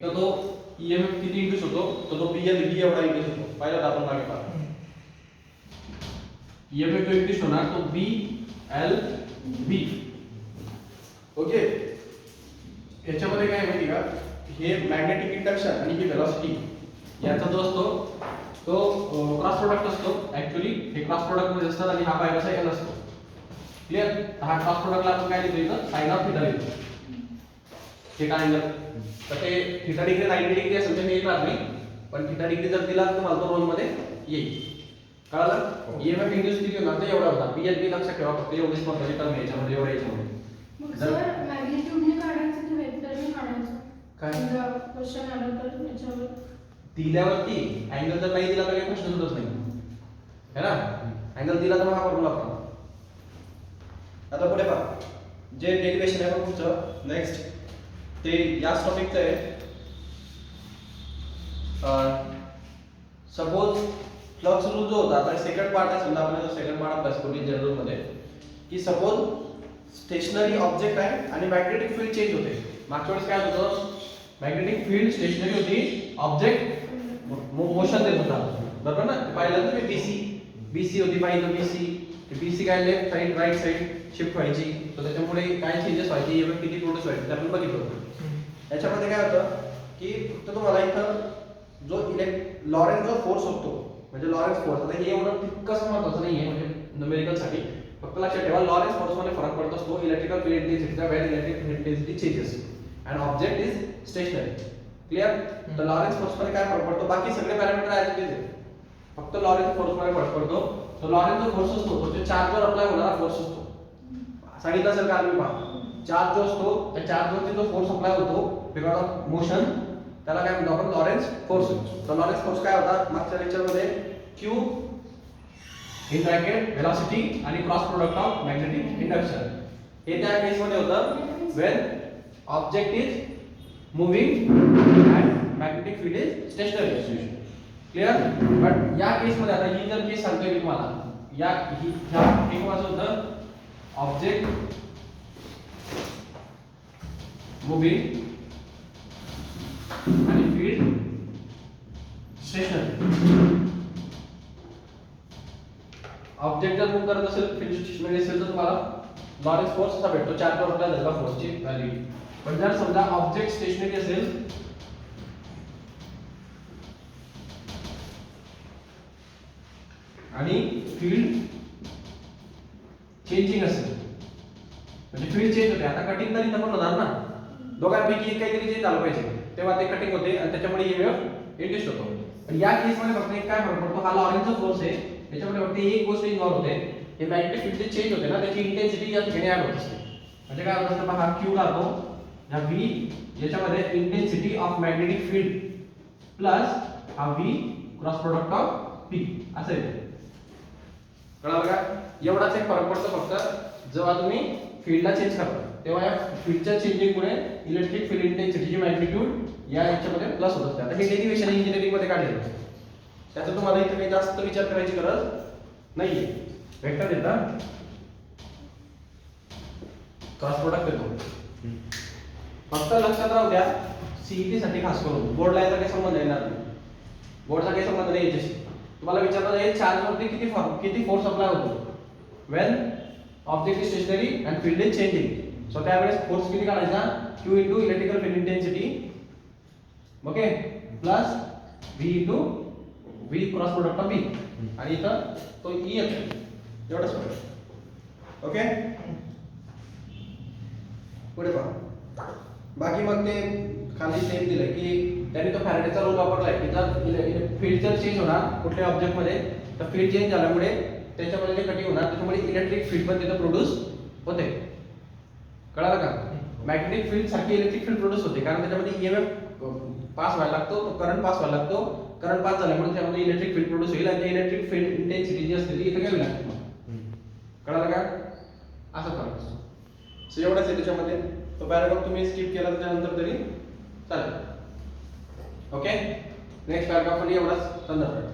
तर तो ईएमएफ किती इंड्यूस होतो तर तो पीएल बी एवढा इंड्यूस होतो. पाहिलं आपण मागे पहा ईएमएफ जो इंड्यूस होणार तो बी एल बी. ओके, याच्यामध्ये काय माहिती का, हे मॅग्नेटिक इंडक्शन आणि ही वेलोसिटी याचा जो असतो तो क्रॉस प्रोडक्ट असतो. ऍक्च्युअली हे क्रॉस प्रोडक्ट मध्ये असतात आणि हा बाय कसा एल असतो. क्लिअर. हा क्रॉस प्रोडक्टला आपण काय लिहितो इथं साइन ऑफ थीटा लिहितो. थीटा अँगल तर ते थीटा डिग्री 90 डिग्री असेल तर हे येणार नाही, पण थीटा डिग्री जर दिला तर मला तो रोल मध्ये येईल. कळलं. ईएमएफ इंड्यूस किती होणार तर एवढा होता. पीएलबी लक्षात ठेवा, फक्त एवढीच महत्त्वाची टर्म याच्यामध्ये एवढ्या याच्यामध्ये. मग सर मॅग्निट्यूडने काढायचं की वेक्टरने काढायचं? काय क्वेश्चन आलं तर याच्यावर दिल्यावरती अँगल जर नाही दिला तर काही प्रश्न सुटत नाही है ना. अँगल दिला तर मग हा फॉर्म्युला वापरा. आता पुढे पहा, जे डेरिवेशन आहे पुढचं नेक्स्ट ते याच टॉपिकचं आहे. सपोज फ्लक्स रूल जो होता, आता सेकंड पार्ट आहे समजा, आपण सेकंड पार्ट अभ्यास करू जनरल मध्ये, की सपोज स्टेशनरी ऑब्जेक्ट आहे आणि मॅग्नेटिक फील्ड चेंज होते. मागच्या वेळेस काय होतं, मॅग्नेटिक फील्ड स्टेशनरी होती, ऑब्जेक्ट मोशन देत होता, बरोबर ना. पाहिलं ना तुम्ही बीसी होती, पाहिलं बीसी काय left side right side shift व्हायची, तर त्याच्यामुळे काय चेंजेस व्हायचे, ईएमएफ किती प्रोड्यूस व्हायचे ते आपण बघितलं होतं. याच्यामध्ये काय होतं की फक्त तुम्हाला इथं जो लॉरेन्स जो फोर्स होतो, म्हणजे लॉरेन्स फोर्स, आता हे एवढं तितकंच महत्त्वाचं नाही आहे म्हणजे न्यूमेरिकल साठी. फक्त लक्षात ठेवा लॉरेन्स फोर्स मध्ये फरक पडत असतो इलेक्ट्रिकल फील्ड इंटेन्सिटीचा, where electric field intensity changes and object is stationary. Clear. तर लॉरेन्स फोर्स मध्ये काय फरक पडतो, बाकी सगळे पॅरामीटर ऍज इट इज, फक्त लॉरेन्स फोर्स मध्ये फरक पडतो. तर लॉरेन्स जो फोर्स असतो तो चार्जवर अप्लाय होणारा फोर्स असतो. सांगितलं असेल का आम्ही पहा, चार्ज जो असतो त्या चार्जवरती जो फोर्स अप्लाय होतो बिकॉज ऑफ मोशन, त्याला काय म्हणतो आपण लॉरेन्स फोर्स. तर लॉरेन्स फोर्स काय होता मागच्या लेक्चर मध्ये, क्यू इन ब्रॅकेट वेलोसिटी आणि cross product of magnetic induction. हे त्या केस मध्ये होतं when object is moving and magnetic field is stationary. Clear. But या केस मध्ये आता ही जर केस सांगतोय मी तुम्हाला, ह्या एक वाज होतं ऑब्जेक्ट मूव्हिंग आणि फील्ड स्टेशनरी. ऑब्जेक्ट जर मूव्ह करत असेल, फील्ड स्टेशनरी असेल, तर तुम्हाला लॉरेन्स फोर्स असा भेटतो, चार्जवर अप्लाय झालेला फोर्सची व्हॅल्यू. पण जर समजा ऑब्जेक्ट स्टेशनरी असेल आणि फील्ड चेंजिंग असेल, म्हणजे फील्ड चेंज होते, आता कटिंग तर इथं पण होणार ना, दोघांपैकी काहीतरी चेंज झालं पाहिजे तेव्हा ते कटिंग होते आणि त्याच्यामुळे ईएमएफ इंड्यूस होतो. पण या केस मध्ये फक्त एक काय फरक पडतो, हा लॉरेन्सचा फोर्स आहे, त्याच्यामध्ये फक्त एक गोष्ट इन्व्हॉल्व होते, हे मॅग्नेटिक फील्ड जे चेंज होते ना त्याची इंटेन्सिटी या ठिकाणी ऍड होत असते. म्हणजे काय होत असतं, हा क्यू राहतो, हा व्ही, याच्यामध्ये intensity of magnetic field plus हा V cross product of P असं येते. कळलं का. एवढाच एक फरक पडतो फक्त, जेव्हा तुम्ही फील्डला चेंज करता तेव्हा या फील्डच्या चेंजिंगमुळे इलेक्ट्रिक फील्ड इंटेन्सिटीची मॅग्निट्यूड या याच्यामध्ये प्लस होत असते. आता हे डेरिव्हेशन इंजिनिअरिंग मध्ये काढलेलं, त्याचा तुम्हाला इथे काही जास्त विचार करायची गरज नाहीये. वेक्टर देता क्रॉस प्रोडक्ट येतो. फक्त लक्षात राहू द्या, सीईटी साठी खास करून बोर्डला याचा काही संबंध येणार नाही, बोर्डचा काही संबंध नाही याच्याशी. तुम्हाला विचारलं जाईल चार्ज वरती किती फोर्स अप्लाय होतो when object is stationery and field is changing. So त्यावेळेस फोर्स किती काढायचा, Q into electrical field intensity, okay, plus V into V cross product of B, आणि इथं तो E येतो. एवढंच फरक. ओके. पुढे पहा, बाकी मग ते खाली सेम दिलंय की त्यांनी तो फॅरेडेचा रूल वापरलाय की जर फील्ड जर चेंज होणार कुठल्या ऑब्जेक्ट मध्ये, तर फील्ड चेंज झाल्यामुळे त्याच्यामध्ये जे कटिंग होणार त्याच्यामुळे इलेक्ट्रिक फील्ड पण तिथं प्रोड्यूस होते. कळालं का. मॅग्नेटिक फील्ड सारखी इलेक्ट्रिक फील्ड प्रोड्यूस होते, कारण त्याच्यामध्ये ईएमएफ पास व्हायला लागतो, तो करंट पास व्हायला लागतो, करंट पास झाल्यामुळे त्यामध्ये इलेक्ट्रिक फील्ड प्रोड्यूस होईल आणि इलेक्ट्रिक फील्ड इंटेन्सिटी जी असते ती इथं घ्यावी लागते. कळालं का. असं फरक असतो. सो एवढंच आहे त्याच्यामध्ये. तो पॅराग्राफ तुम्ही स्किप केला त्यानंतर तरी चालेल. ओके. नेक्स्ट पॅराग्राफ मध्ये एवढाच संदर्भ आहे.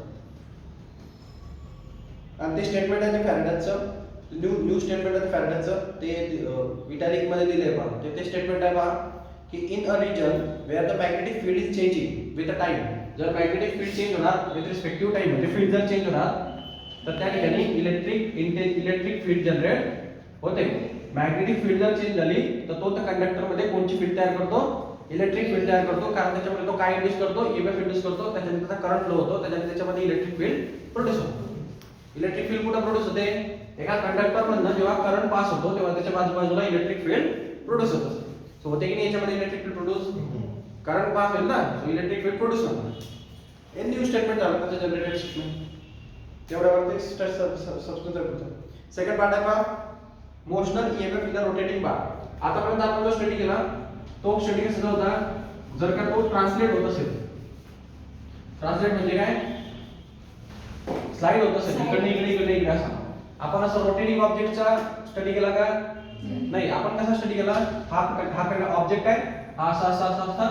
आणि ते स्टेटमेंट आहे ते फॅरेडेचं, न्यू स्टेटमेंट आहे फॅरेडेचं, ते इटॅलिक मध्ये दिले पहा, ते स्टेटमेंट आहे पहा की in a region where the magnetic field is changing with a time, जर मॅग्नेटिक फील्ड चेंज होणार विथ रिस्पेक्टिव्ह टाइम, म्हणजे फील्ड जर चेंज होणार तर त्या ठिकाणी इलेक्ट्रिक फील्ड जनरेट होते. मॅग्नेटिक फील्ड जर चेंज झाली तर तो त्या कंडक्टर मध्ये कोणची फील्ड तयार करतो, इलेक्ट्रिक फील्ड तयार करतो, कारण त्याच्यामध्ये तो काय इंड्यूस करतो, ईएमएफ इंड्यूस करतो, त्याच्याने त्याचा करंट फ्लो होतो, त्याच्यामध्ये इलेक्ट्रिक फील्ड प्रोड्यूस होतो. इलेक्ट्रिक फील्ड कुठे प्रोड्यूस होते, एका कंडक्टर मधनं जेव्हा करंट पास होतो तेव्हा त्याच्या बाजूला इलेक्ट्रिक फील्ड प्रोड्यूस होत असते. सो होते की नाही याच्यामध्ये electric field produce, current pass होईल ना, सो इलेक्ट्रिक फील्ड प्रोड्यूस होणार. हे न्यू स्टेटमेंट झालं त्याचं जनरेटेड स्टेटमेंट, तेवढ्यावरती सबस्क्रिप्शन होतं. सेकंड पार्ट आहे पहा, motional EMF in the rotating bar. आतापर्यंत आपण जो स्टडी केला तो स्टडी कसा होता, जर का तो ट्रान्सलेट होत असेल, ट्रान्सलेट म्हणजे काय, स्लाइड होत असेल इकडे इकडे असा, आपण असं रोटेटिंग ऑब्जेक्टचा स्टडी केला का नाही. आपण कसा स्टडी केला, हा ऑब्जेक्ट आहे, हा असा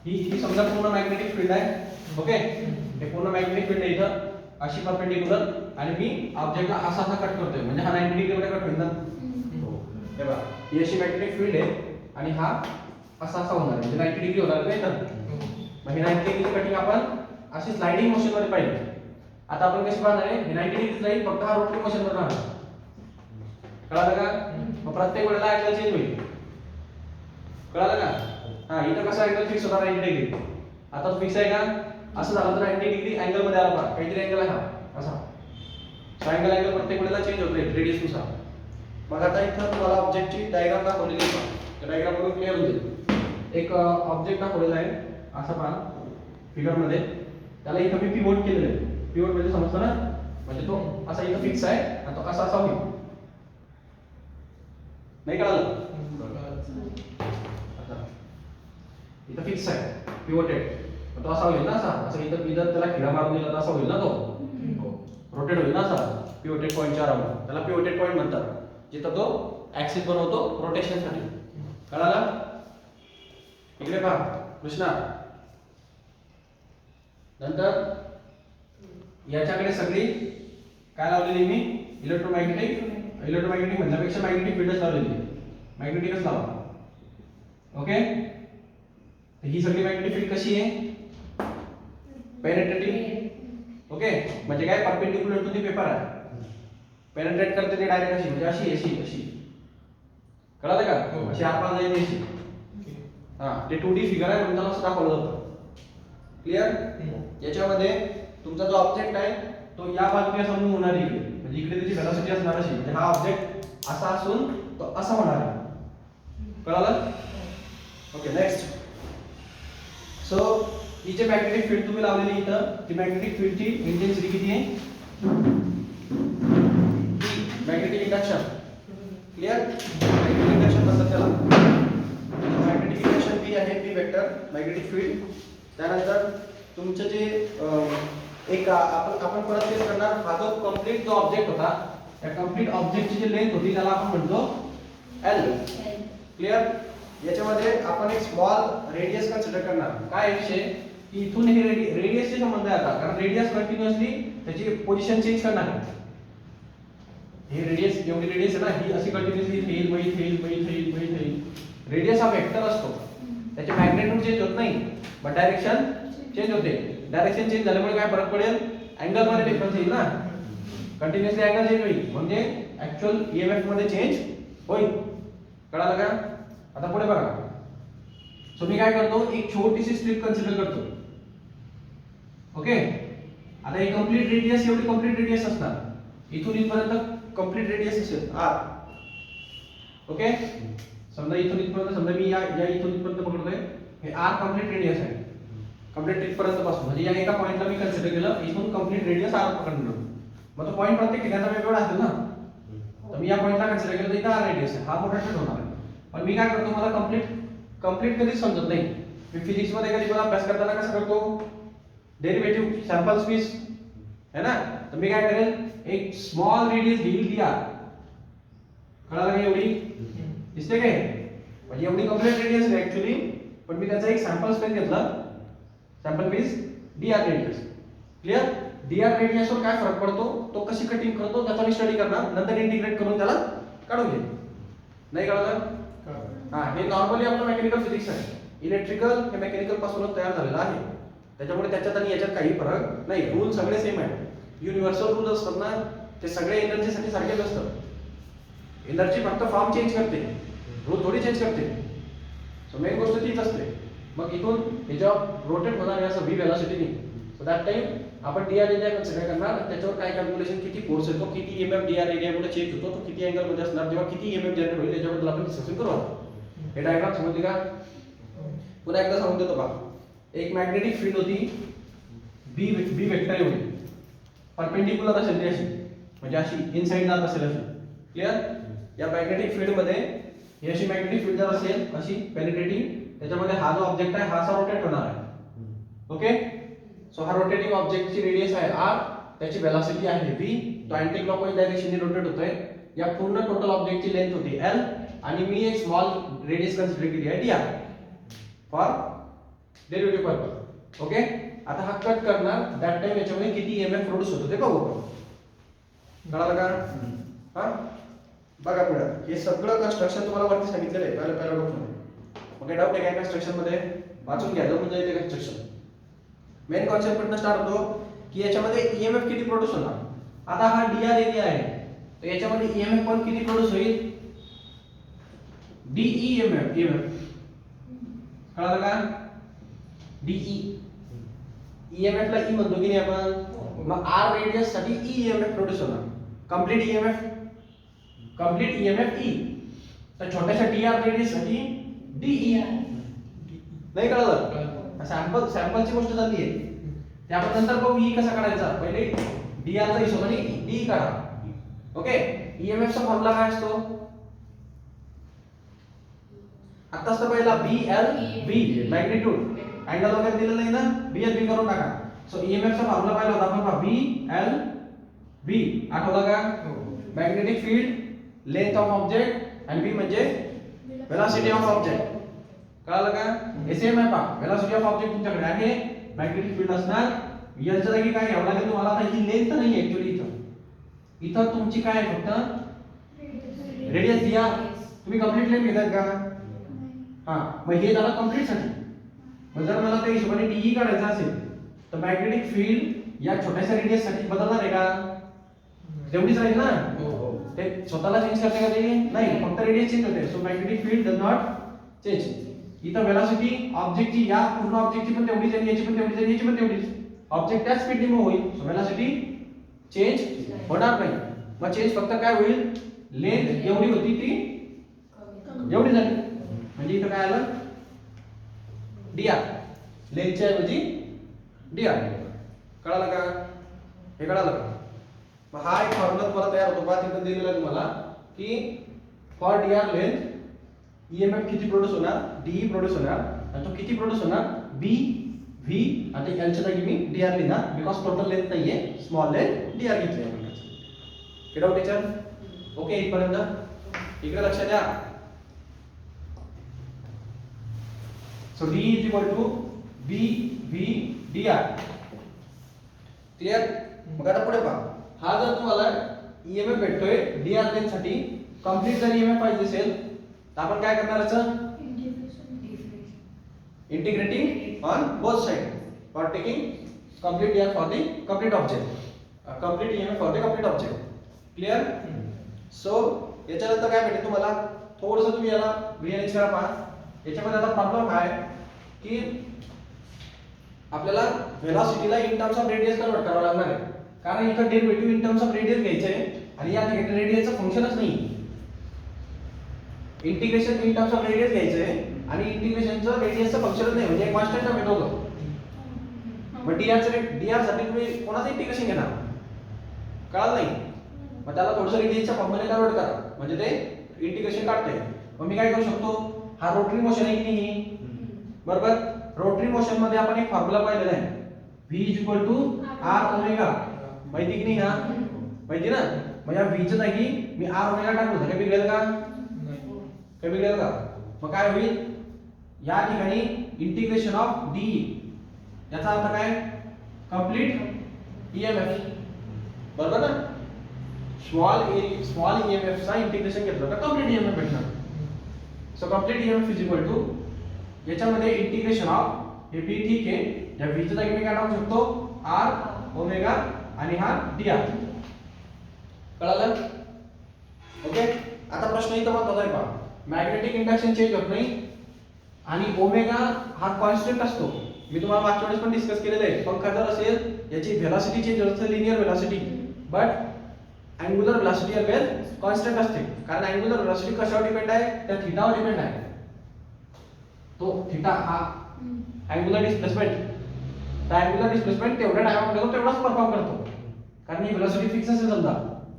ही समजा पूर्ण मॅग्नेटिक फील्ड आहे. ओके, हे पूर्ण मॅग्नेटिक फील्ड आहे इथं अशी परपेंडिक्युलर, आणि मी ऑब्जेक्टला असा कट करतोय, म्हणजे हा 90 डिग्री मध्ये कट होईल ना. हे बघा, ही अशी मॅग्नेटिक फील्ड आहे आणि हा असा होणार, म्हणजे 90 डिग्री होणार नाही तर. मग हे 90 डिग्री कटिंग आपण अशी स्लाइडिंग मोशन मध्ये पाहिजे. आता आपण कशी पाहणार आहे, हे 90 डिग्री जाईल, फक्त हा रोटेटिंग मोशन मध्ये राहणार. कळालं का? मग प्रत्येक वेळेला अँगल चेंज होईल. कळालं का? हा, इथं कसा अँगल फिक्स होता 90 डिग्री, आता फिक्स आहे का, असं झालं तर 90 डिग्री अँगल मध्ये आला पहा, काहीतरी अँगल आहे हा असा. अँगल प्रत्येक वेळेला चेंज होतोय रेडियस नुसार. मग आता इथं तुम्हाला ऑब्जेक्टची डायग्राम दाखवलेली आहे, त्या डायग्राम वरून क्लिअर होईल. एक ऑब्जेक्ट दाखवलेला आहे असा पहा फिगर मध्ये, त्याला इथं मी पिवोट केलेलं आहे. पिवोट म्हणजे समजतं ना, म्हणजे तो असा इथं फिक्स आहे आणि तो असा होईल. नाही कळालं? इथं फिक्स आहे, पिवोटेड, तो असा होईल ना, असा इथं त्याला खिळा मारून दिला तर असा होईल ना, तो रोटेट होईल ना असा पिवोटेड पॉइंटच्या अराउंड. त्याला पिवोटेड पॉइंट म्हणतात, जिथं तो ऍक्सिस बनवतो रोटेशन साठी. कळालं? इकडे पहा कृष्णा. नंतर याच्याकडे सगळी काय लावलेली मी, इलेक्ट्रोमॅग्नेटिक म्हणण्यापेक्षा मॅग्नेटिक फील्डच लावलेली आहे, मॅग्नेटिकच लावा. ओके, ही सगळी मॅग्नेटिक फील्ड कशी आहे, पेनिट्रेटिंग. ओके, म्हणजे काय, परपेंडिक्युलर टू द पेपर आहे, पेनिट्रेट करते ते डायरेक्ट अशी, म्हणजे अशी. कळालं का? अशी आतमध्ये जाईल अशी. हा, ते 2D फिगर आहे म्हणून त्याला असं दाखवलं जातं. क्लिअर? याच्यामध्ये तुमचा जो ऑब्जेक्ट आहे तो या बाजूने असा मूव्ह होणार इकडे, म्हणजे इकडे त्याची व्हेलॉसिटी असणार अशी, म्हणजे हा ऑब्जेक्ट असा असून तो असा होणार आहे. कळालं? Okay, next. सो ही जे मॅग्नेटिक फील्ड तुम्ही लावलेली इथं, ती मॅग्नेटिक फील्डची इंटेन्सिटी किती आहे, magnetic induction. Clear? Magnetic induction म्हणतात त्याला. मॅग्नेटिक इंडक्शन बी आहे, बी वेक्टर मॅग्नेटिक फील्ड. त्यानंतर तुमचं जे एक आपण परत तेच करणार, हा जो कंप्लीट जो ऑब्जेक्ट होता, त्या कंप्लीट ऑब्जेक्टची जी लेंथ होती त्याला आपण म्हणतो एल. क्लिअर? याच्यामध्ये आपण एक स्मॉल रेडियस कन्सिडर करणार. काय विषय की इथून हे रेडियसशी संबंध आहे आता, कारण रेडियस कंटिन्युअसली त्याची पोझिशन चेंज करणार आहे. हे रेडियस, एवढी रेडियस आहे ना, ही अशी कंटिन्युअसली येईल. रेडियस हा वेक्टर असतो, त्याचे मॅग्नेट्यूड चेंज होत नाही, बट डायरेक्शन चेंज होते. डायरेक्शन चेंज झाल्यामुळे काय फरक पडेल, अँगल मध्ये डिफरन्स येईल ना, कंटिन्युअसली अँगल चेंज होईल, म्हणजे ऍक्च्युअल ईएमएफ मध्ये चेंज होईल. कळालं का? आता पुढे बघा. सो मी काय करतो, एक छोटीशी स्ट्रिप कन्सिडर करतो. ओके, आता ही कंप्लीट रेडियस, एवढी कंप्लीट रेडियस असणार, इथून इथपर्यंत कंप्लीट रेडियस असेल आर. ओके, समजा इथून इथपर्यंत, समजा मी या इथून इथपर्यंत पकडतोय, हे आर कंप्लीट रेडियस आहे, कंप्लीट इथपर्यंत पासून, म्हणजे या एका पॉइंटला मी कन्सिडर केलं, इथून कंप्लीट रेडियस आर पकडणार. मग तो पॉइंट प्रत्येक ठिकाणचा वेगवेगळा असेल ना, तर मी या पॉइंटला कन्सिडर केलं तर इथं आर रेडियस आहे, हा मोठा ट्रेड होणार आहे. पण मी काय करतो, मला कंप्लीट कधीच समजत नाही. मी फिजिक्स मध्ये कधी मला अभ्यास करताना कसं करतो, डेरिव्हेटिव्ह सॅम्पल स्पेस है ना, तर मी काय करेल, एक स्मॉल रेडियस घेईल डी आर. कळालं का? एवढी दिसते काय, म्हणजे एवढी कंप्लीट रेडियस आहे ऍक्च्युअली, पण मी त्याचा एक सॅम्पल स्पेस घेतला, sample space D R radius. Clear? D R रेडियसवर काय फरक पडतो, तो कशी कटिंग करतो त्याचा मी स्टडी करणार, नंतर इंटिग्रेट करून त्याला काढून घेईल. नाही कळलं? हा हे नॉर्मली आपलं मेकॅनिकल फिजिक्स आहे. इलेक्ट्रिकल हे मेकॅनिकल पासूनच तयार झालेलं आहे. त्याच्यामुळे त्याच्यात आणि याच्यात काही फरक नाही. रूल सगळे सेम आहेत. युनिव्हर्सल रूल असतात ना ते सगळे एनर्जीसाठी सारखेच असतात. एनर्जी फक्त फॉर्म चेंज करते, रूल थोडी चेंज करते. सो मेन गोष्ट तीच असते. मग इथून हे जेव्हा रोटेट होणार आहे असं व्ही व्हेलॉसिटीने, सो दॅट टाइम आपण डीआर एरिया कन्सिडर करणार. त्याच्यावर काय कॅल्क्युलेशन, किती फोर्स येतो, किती ईएमएफ डीआर एरियामुळे चेंज होतो, तो किती अँगल मध्ये असणार, तेव्हा किती ईएमएफ जनरेट होईल त्याच्याबद्दल आपण डिस्कशन करू. हे डायग्राम समजली का? पुन्हा एकदा सांगून देतो बघा. एक मॅग्नेटिक फील्ड होती बी वेक्टर होती, परपेंडिक्युलर असेल ती अशी, म्हणजे अशी इनसाइड जात असेल अशी. क्लिअर? या मॅग्नेटिक फील्ड मध्ये ही अशी मॅग्नेटिक फील्ड जर असेल अशी पेनिट्रेटिंग, त्याच्यामध्ये हा जो ऑब्जेक्ट आहे हा असा रोटेट होणार आहे. ओके, सो हा रोटेटिंग ऑब्जेक्टची रेडियस आहे r, त्याची वेलोसिटी आहे v, तो अँटी क्लॉकवाईज डायरेक्शनने रोटेट होतोय. या पूर्ण टोटल ऑब्जेक्टची लेंथ होती l आणि मी एक स्मॉल रेडियस कन्सिडर केली आहे dr for derivative purpose. Okay, आता हा कट करणार, दॅट टाइम याच्यामध्ये किती ईएमएफ प्रोड्यूस होतो ते बघू आपण. कळालं का? हा बघा पुढे हे सगळं कन्स्ट्रक्शन तुम्हाला वरती सांगितलेलं आहे पहिल्या डॉक्युमेंट. ओके, डाऊट आहे काय कन्स्ट्रक्शन मध्ये? वाचून घ्या जमून जाईल ते कन्स्ट्रक्शन. मेन कॉन्सेप्ट पण स्टार्ट होतो की याच्यामध्ये ईएमएफ किती प्रोड्यूस होणार. आता हा डीआर एरिया आहे, तर याच्यामध्ये ईएमएफ पण किती प्रोड्यूस होईल? डीईएमएफ. कळालं का? डीई. ईएमएफ ला ई म्हणतो की नाही आपण, मग आर रेडियस साठी ईएमएफ प्रोड्यूस होणार. कंप्लीट ईएमएफ ई, तर छोट्याशा डीआर रेडियस साठी डीई. नाही कळलं? सॅम्पलची गोष्ट झाली आहे, ते आपण नंतर बघू ई कसा काढायचा. पहिले डीआर चा हिशोबाने डी काढा. ओके, ईएमएफ चा फॉर्म्युला काय असतो? आताच तर पहिला बी मॅग्निट्यूड, अँगल वगैरे दिलेलं नाही ना, बी करून टाका. सो ईएमएफ चा फॉर्म्युला पाहिला होता आपण, बी आठवला का? Magnetic field, length of object आणि बी म्हणजे वेलोसिटी ऑफ ऑब्जेक्ट. कळालं का? सेम आहे पहा, वेलोसिटी ऑफ ऑब्जेक्ट तुमच्याकडे आहे, मॅग्नेटिक फील्ड असणार. याच्या जागी काय घ्यावं लागेल तुम्हाला? आता ही लेंथ नाही ऍक्च्युअली, इथं तुमची काय आहे फक्त रेडियस दिया. तुम्ही कंप्लीट लेंथ घेतात का? हा, मग हे झालं कंप्लीट साठी. मग जर मला त्या हिशोबाने डीई काढायचं असेल तर मॅग्नेटिक फील्ड या छोट्याशा रेडियस साठी बदलणार आहे का? तेवढीच राहील ना. ते स्वतःला चेंज करते का? ते नाही, फक्त रेडियस चेंज होते. So magnetic field does not change. इथं वेलोसिटी ऑब्जेक्टची, या पूर्ण ऑब्जेक्टची पण तेवढीच आणि याची पण तेवढीच आणि याची पण तेवढीच. ऑब्जेक्ट त्याच स्पीडने मूव्ह होईल, सो वेलोसिटी चेंज होणार नाही. मग चेंज फक्त काय होईल? लेंथ एवढी होती ती एवढी झाली, म्हणजे इथं काय आलं? डीआर. लेंथच्या ऐवजी डीआर. कळालं का? हे कळालं का? मग हा एक फॉर्म्युला तुम्हाला तयार होतो बा, तिथं दिलेला आहे तुम्हाला की फॉर डीआर लेंथ ईएमएफ किती प्रोड्यूस होणार? डीई प्रोड्यूस होणार. आणि तो किती प्रोड्यूस होणार? बी व्ही आणि एलच्या जागी मी डीआर लिहिणार, बिकॉज टोटल लेंथ नाहीये, स्मॉल लेंथ डीआर घेतली आहे. Get out teacher? ओके, इथपर्यंत इकडे लक्ष द्या. So D is equal to B V DR. Clear? मग आता पुढे पहा, हा जर तुम्हाला ईएमएफ भेटतोय डीआर लेंथ साठी, कंप्लीट जर ईएमएफ पाहिजे असेल तर आपण काय करणार? याचं integrating on both side for taking complete DR for the complete object, complete EMF for the complete object. Clear? So याच्यानंतर काय भेटेल तुम्हाला? थोडंसं तुम्ही याला रिअलाइज करा. पहा, याच्यामध्ये आता प्रॉब्लेम काय की आपल्याला वेलोसिटीला in terms of radius convert करावं लागणार आहे, कारण इथं derivative in terms of radius घ्यायचं आहे आणि या ठिकाणी रेडियसचं फंक्शनच नाही. Integration in terms of radius घ्यायचं आहे आणि इंटिग्रेशनचं रेडियसचं फंक्शनच नाही, म्हणजे एक कॉन्स्टंट टर्म येतो. मग डीआर साठी तुम्ही कोणाचं इंटिग्रेशन घेणार? कळालं नाही? मग त्याला थोडंसं रेडियसच्या फॉर्ममध्ये कन्वर्ट करा, म्हणजे ते इंटिग्रेशन काढते. मग मी काय करू शकतो? हा रोटरी मोशन आहे की नाही, बरोबर? रोटरी मोशन मध्ये आपण एक फॉर्म्युला पाहिलेला आहे, v is equal to R omega. माहिती की नाही? हा माहिती ना. मग या v च्या जागी मी आर ओमेगा टाकलो तर काय बिघडेल का? काय बिघडेल का? मग काय होईल? या ठिकाणी इंटिग्रेशन ऑफ डी, याचा अर्थ काय? Complete EMF. बरोबर ना? स्मॉल ईएमएफ चा इंटिग्रेशन घेतलं तर कंप्लीट ईएमएफ भेटणार. So complete EMF is equal to याच्यामध्ये इंटिग्रेशन ऑफ हे बी ठीक आहे, या व्ही च्या जागी मी काय टाकू शकतो आर ओमेगा आणि हा डी आर. कळालं? ओके. आता प्रश्न इथं महत्वाचा आहे पहा, मॅग्नेटिक इंडक्शन चेंज होत नाही आणि ओमेगा हा कॉन्स्टंट असतो. मी तुम्हाला मागच्या वेळेस पण डिस्कस केलेलं आहे. पंखा जर असेल याची व्हेलॉसिटी चेंज होत असते, linear velocity, but angular velocity avail constant असते. कारण अँगुलर व्हेलॉसिटी कशावर डिपेंड आहे? त्या थीटावर डिपेंड आहे. तो थीटा हा अँगुलर डिस्प्लेसमेंट, त्या अँगुलर डिस्प्लेसमेंट तेवढ्या टाइममध्ये तो तेवढाच परफॉर्म करतो. कारण ही व्हेलॉसिटी फिक्स असेल समजा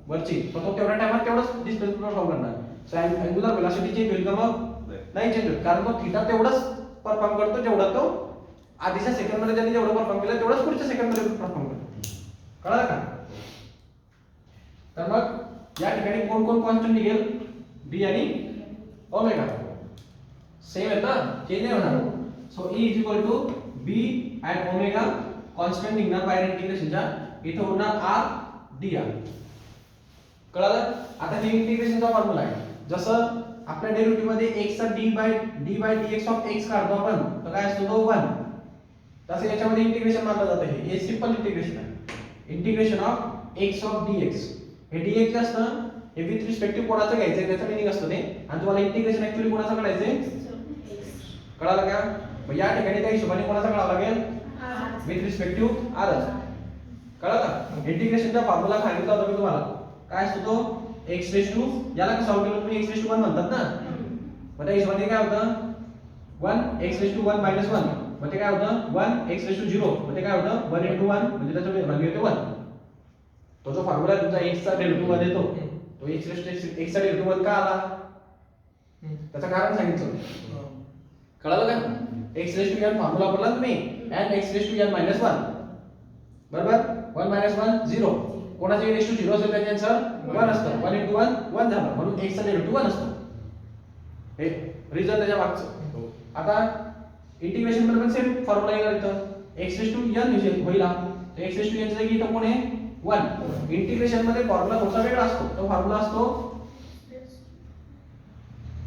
वरची, तर तो तेवढ्या टाइमात तेवढाच डिस्प्लेसमेंट परफॉर्म करणार. सो अँगुलर व्हेलॉसिटी चेंज होईल का? मग नाही चेंज होत, कारण तो थीटा तेवढाच परफॉर्म करतो जेवढा तो आधीच्या सेकंड मध्ये ज्यांनी जेवढं परफॉर्म केलं तेवढंच पुढच्या सेकंड मध्ये परफॉर्म करतो. कळलं का? तर मग या ठिकाणी कोण कोण कॉन्स्टंट निघेल? डी आणि ओमेगा सेम आहेत ना, चेंज नाही होणार. So E is equal to B and omega constant निघणार बाहेर इंटिग्रेशनच्या, इथं होणार आर डी आर. कळलं? आता हे इंटिग्रेशनचा फॉर्म्युला आहे. जसं आपल्या डेरिव्हेटिव्ह मध्ये x चा d by dx of x काढतो आपण, तर काय असतो तो 1. तसं याच्यामध्ये इंटिग्रेशन मानलं जातं. हे सिंपल इंटिग्रेशन आहे. Integration of x of dx. हे dx जे असतं हे विथ रिस्पेक्टिव्ह कोणाचं घ्यायचं त्याचं मीनिंग असतं ते, आणि तुम्हाला इंटिग्रेशन ऍक्च्युअली कोणाचं काढायचंय? कळालं का? मग या ठिकाणी त्या हिशोबाने कोणाचं काढावं लागेल? With respective r. कळलं? इंटिग्रेशनचा फॉर्म्युला सांगितला होता मी तुम्हाला. काय असतो तो? x रेश टू, याला कसं सॉल्व्ह केलं तुम्ही? x रेश टू 1 म्हणतात ना. मग त्या हिशोबाने काय होतं? 1 x रेश टू 1 मायनस 1, मग ते काय होतं? 1 x रेश टू 0, मग ते काय होतं? 1 into 1 म्हणजे त्याचं व्हॅल्यू येते 1. तो जो फॉर्म्युला तुमचा x चा डेरिव्हेटिव्ह मध्ये येतो, तो x चा डेरिव्हेटिव्ह 1 का आला? त्याचं कारण सांगितलं. कळलं का? x raise to n formula वापरला तुम्ही, n x raise to n minus 1 बरोबर. 1 मायनस 1 0, कोणाचे रेश टू 0 असेल त्याचे आन्सर 1 असतं. 1 into 1 1 झालं, म्हणून x चा डेरिव्हेटिव्ह 1 असतो. हे रिझन त्याच्या मागचं. आता इंटिग्रेशन मध्ये पण सेम फॉर्म्युला येणार इथं. x रेश टू n होईल हा, तर x रेश टू n च्या जागी इथं कोण आहे? 1. इंटिग्रेशन मध्ये फॉर्म्युला थोडासा वेगळा असतो. तो फॉर्म्युला असतो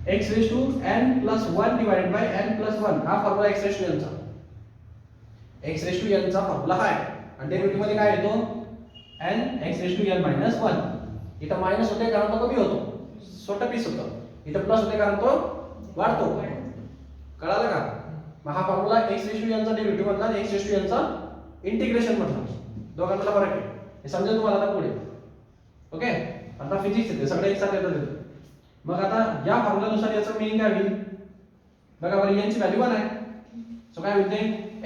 x raise to n plus 1 divided by n plus 1. हा formula x raise to n चा. x रेश टू n चा फॉर्म्युला हा आहे. आणि डेरिव्हेटिव्ह मध्ये काय येतो? n x raise to n minus 1. इथं मायनस होते कारण तो कमी होतो, छोटा पीस होतो. इथं प्लस होते कारण तो वाढतो. कळालं का? मग हा formula x raise to n चा डेरिव्हेटिव्ह मधला आणि x रेश टू n चा इंटिग्रेशन मधला, दोघांमधला फरक आहे. हे समजेल तुम्हाला आता पुढे. ओके. आता फिजिक्स येते, सगळे एक साथ येतात. मग आता या फॉर्म्युलानुसार याचं मीनिंग काय होईल? बघा बरं, n ची व्हॅल्यू 1 आहे. सो काय होईल ते?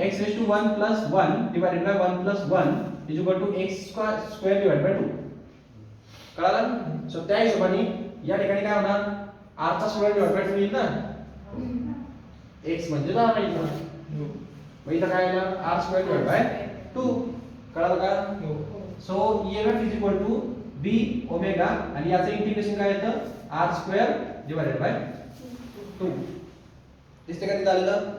x raise to 1 plus 1 divided by 1 plus 1 is equal to x square divide by 2. कळालं? सो त्या हिशोबाने या ठिकाणी काय होणार? r चा स्क्वेअर डिवाइड बाय 2 येईल ना. x म्हणजे 10 येईल ना. मग इथं काय येणार? r square divide by 2. कळालं का? So EMF is equal to b omega, आणि याचं इंटिग्रेशन काय येतं? r square divided by 2. दिसते का तिथं आलेलं?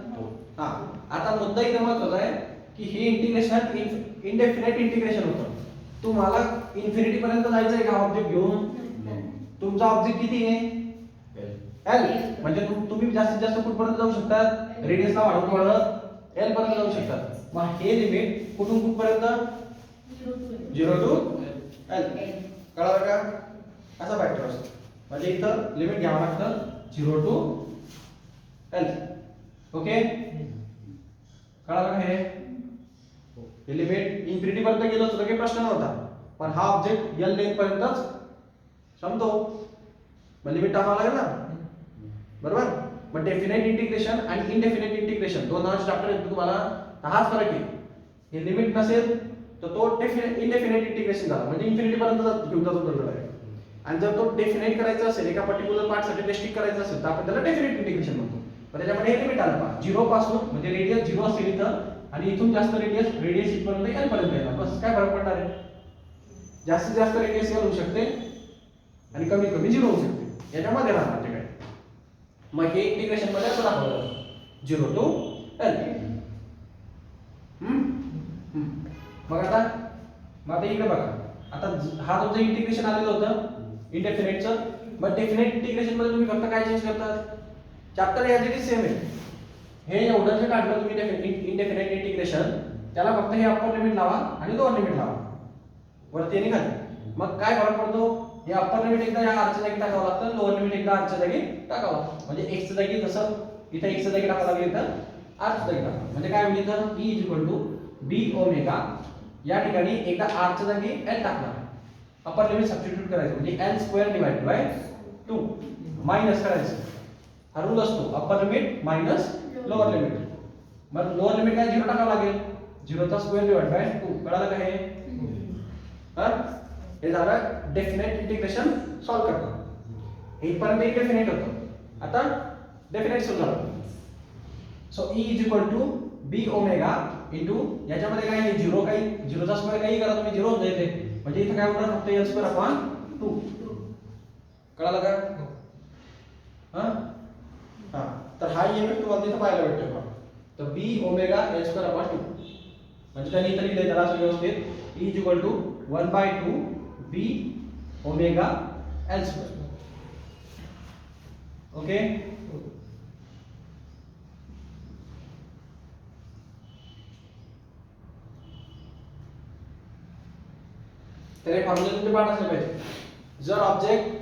हा. आता मुद्दा इथं महत्त्वाचा आहे की हे इंटिग्रेशन इनडेफिनेट इंटिग्रेशन होतं. तुम्हाला इन्फिनिटी पर्यंत जायचं आहे का ऑब्जेक्ट घेऊन? तुमचा ऑब्जेक्ट किती आहे? L. म्हणजे तुम्ही जास्तीत जास्त कुठपर्यंत जाऊ शकतात? रेडियसला वाढवत L पर्यंत जाऊ शकतात. मग हे लिमिट कुठून कुठपर्यंत? 0 टू L. कळालं का? असा फॅक्टर असतो. म्हणजे इथं लिमिट घ्यावं लागतं 0 टू L. ओके. कळालं का? हे लिमिट इन्फिनिटी पर्यंत गेलो असतो काही प्रश्न नव्हता, पण हा ऑब्जेक्ट L लेंथ पर्यंतच संपतो. मग लिमिट टाकावं लागेल ना, बरोबर. मग डेफिनेट इंटिग्रेशन आणि इनडेफिनेट इंटिग्रेशन दोन नावाचे चॅप्टर आहेत तुम्हाला. हाच फरक आहे. हे लिमिट नसेल तर तो इनडेफिनेट इंटिग्रेशन झाला, म्हणजे इन्फिनिटी पर्यंत घेऊन जातो बरोबर आहे. आणि जर तो डेफिनेट करायचा असेल, एका पर्टिक्युलर पार्टसाठी रेस्ट्रिक्ट करायचं असेल, तर आपण त्याला डेफिनेट इंटिग्रेशन म्हणतो. पण त्याच्यामध्ये हे लिमिट आलं पहा, 0 पासून म्हणजे रेडियस 0 असेल इथं, आणि इथून जास्त रेडियस इथपर्यंत L पर्यंत येणार. बस काय फरक पडणार आहे? जास्तीत जास्त रेडियस L होऊ शकते आणि कमीत कमी 0 होऊ शकते. याच्यामध्ये राहणार ते काय. मग हे इंटिग्रेशन मध्ये असं दाखवलं 0 टू L. मग आता इकडे बघा. आता हा तुमचं इंटिग्रेशन आलेलं होतं इंडेफिनेटचं. मग डेफिनेट इंटिग्रेशन मध्ये तुम्ही फक्त काय चेंज करतात? Chapter as it is same आहे. हे एवढं जे काढलं तुम्ही इंडेफिनाइट इंटिग्रेशन, त्याला फक्त हे अप्पर लिमिट लावा आणि लोअर लिमिट लावा वरती आणि खाली. मग काय फरक पडतो? हे अप्पर लिमिट एकदा या आरच्या जागी टाकावं लागतं, लोअर लिमिट एकदा आरच्या जागी टाकावं लागतं. म्हणजे x च्या जागी जसं इथे x च्या जागी टाकावं लागेल इथं r च्या जागी टाका. म्हणजे काय होईल इथं E b ओमेगा, या ठिकाणी एकदा r च्या जागी l टाकणार, अप्पर लिमिट सबस्टिट्यूट करायचं म्हणजे l² डिवाइडेड बाय 2 मायनस करायचं. हा रूल असतो upper limit minus lower limit. मग लोअर लिमिट काय 0 टाकावं लागेल, 0 चा स्क्वेअर डिवाइड बाय 2. कळालं का हे? हा हे झालं डेफिनेट इंटिग्रेशन सॉल्व करणं. हे पर्यंत इंडेफिनेट होतं, आता डेफिनेट सुरू झालं. So E b omega into याच्यामध्ये काय आहे 0, काही 0 चा स्क्वेअर काही करा तुम्ही 0 होऊन जाईल. म्हणजे इथं काय होणार फक्त l² अपॉन 2. कळालं का? हा हा तर हा ईएमएफ तुम्हाला तिथं पाहायला भेटतो का? तर b ओमेगा l² अपॉन 2 म्हणजे त्यांनी इथं लिहिलंय जरा असं व्यवस्थित E 1/2 b omega l². Okay. तर हे फॉर्म्युला तुमचे पाठ असले पाहिजे. जर ऑब्जेक्ट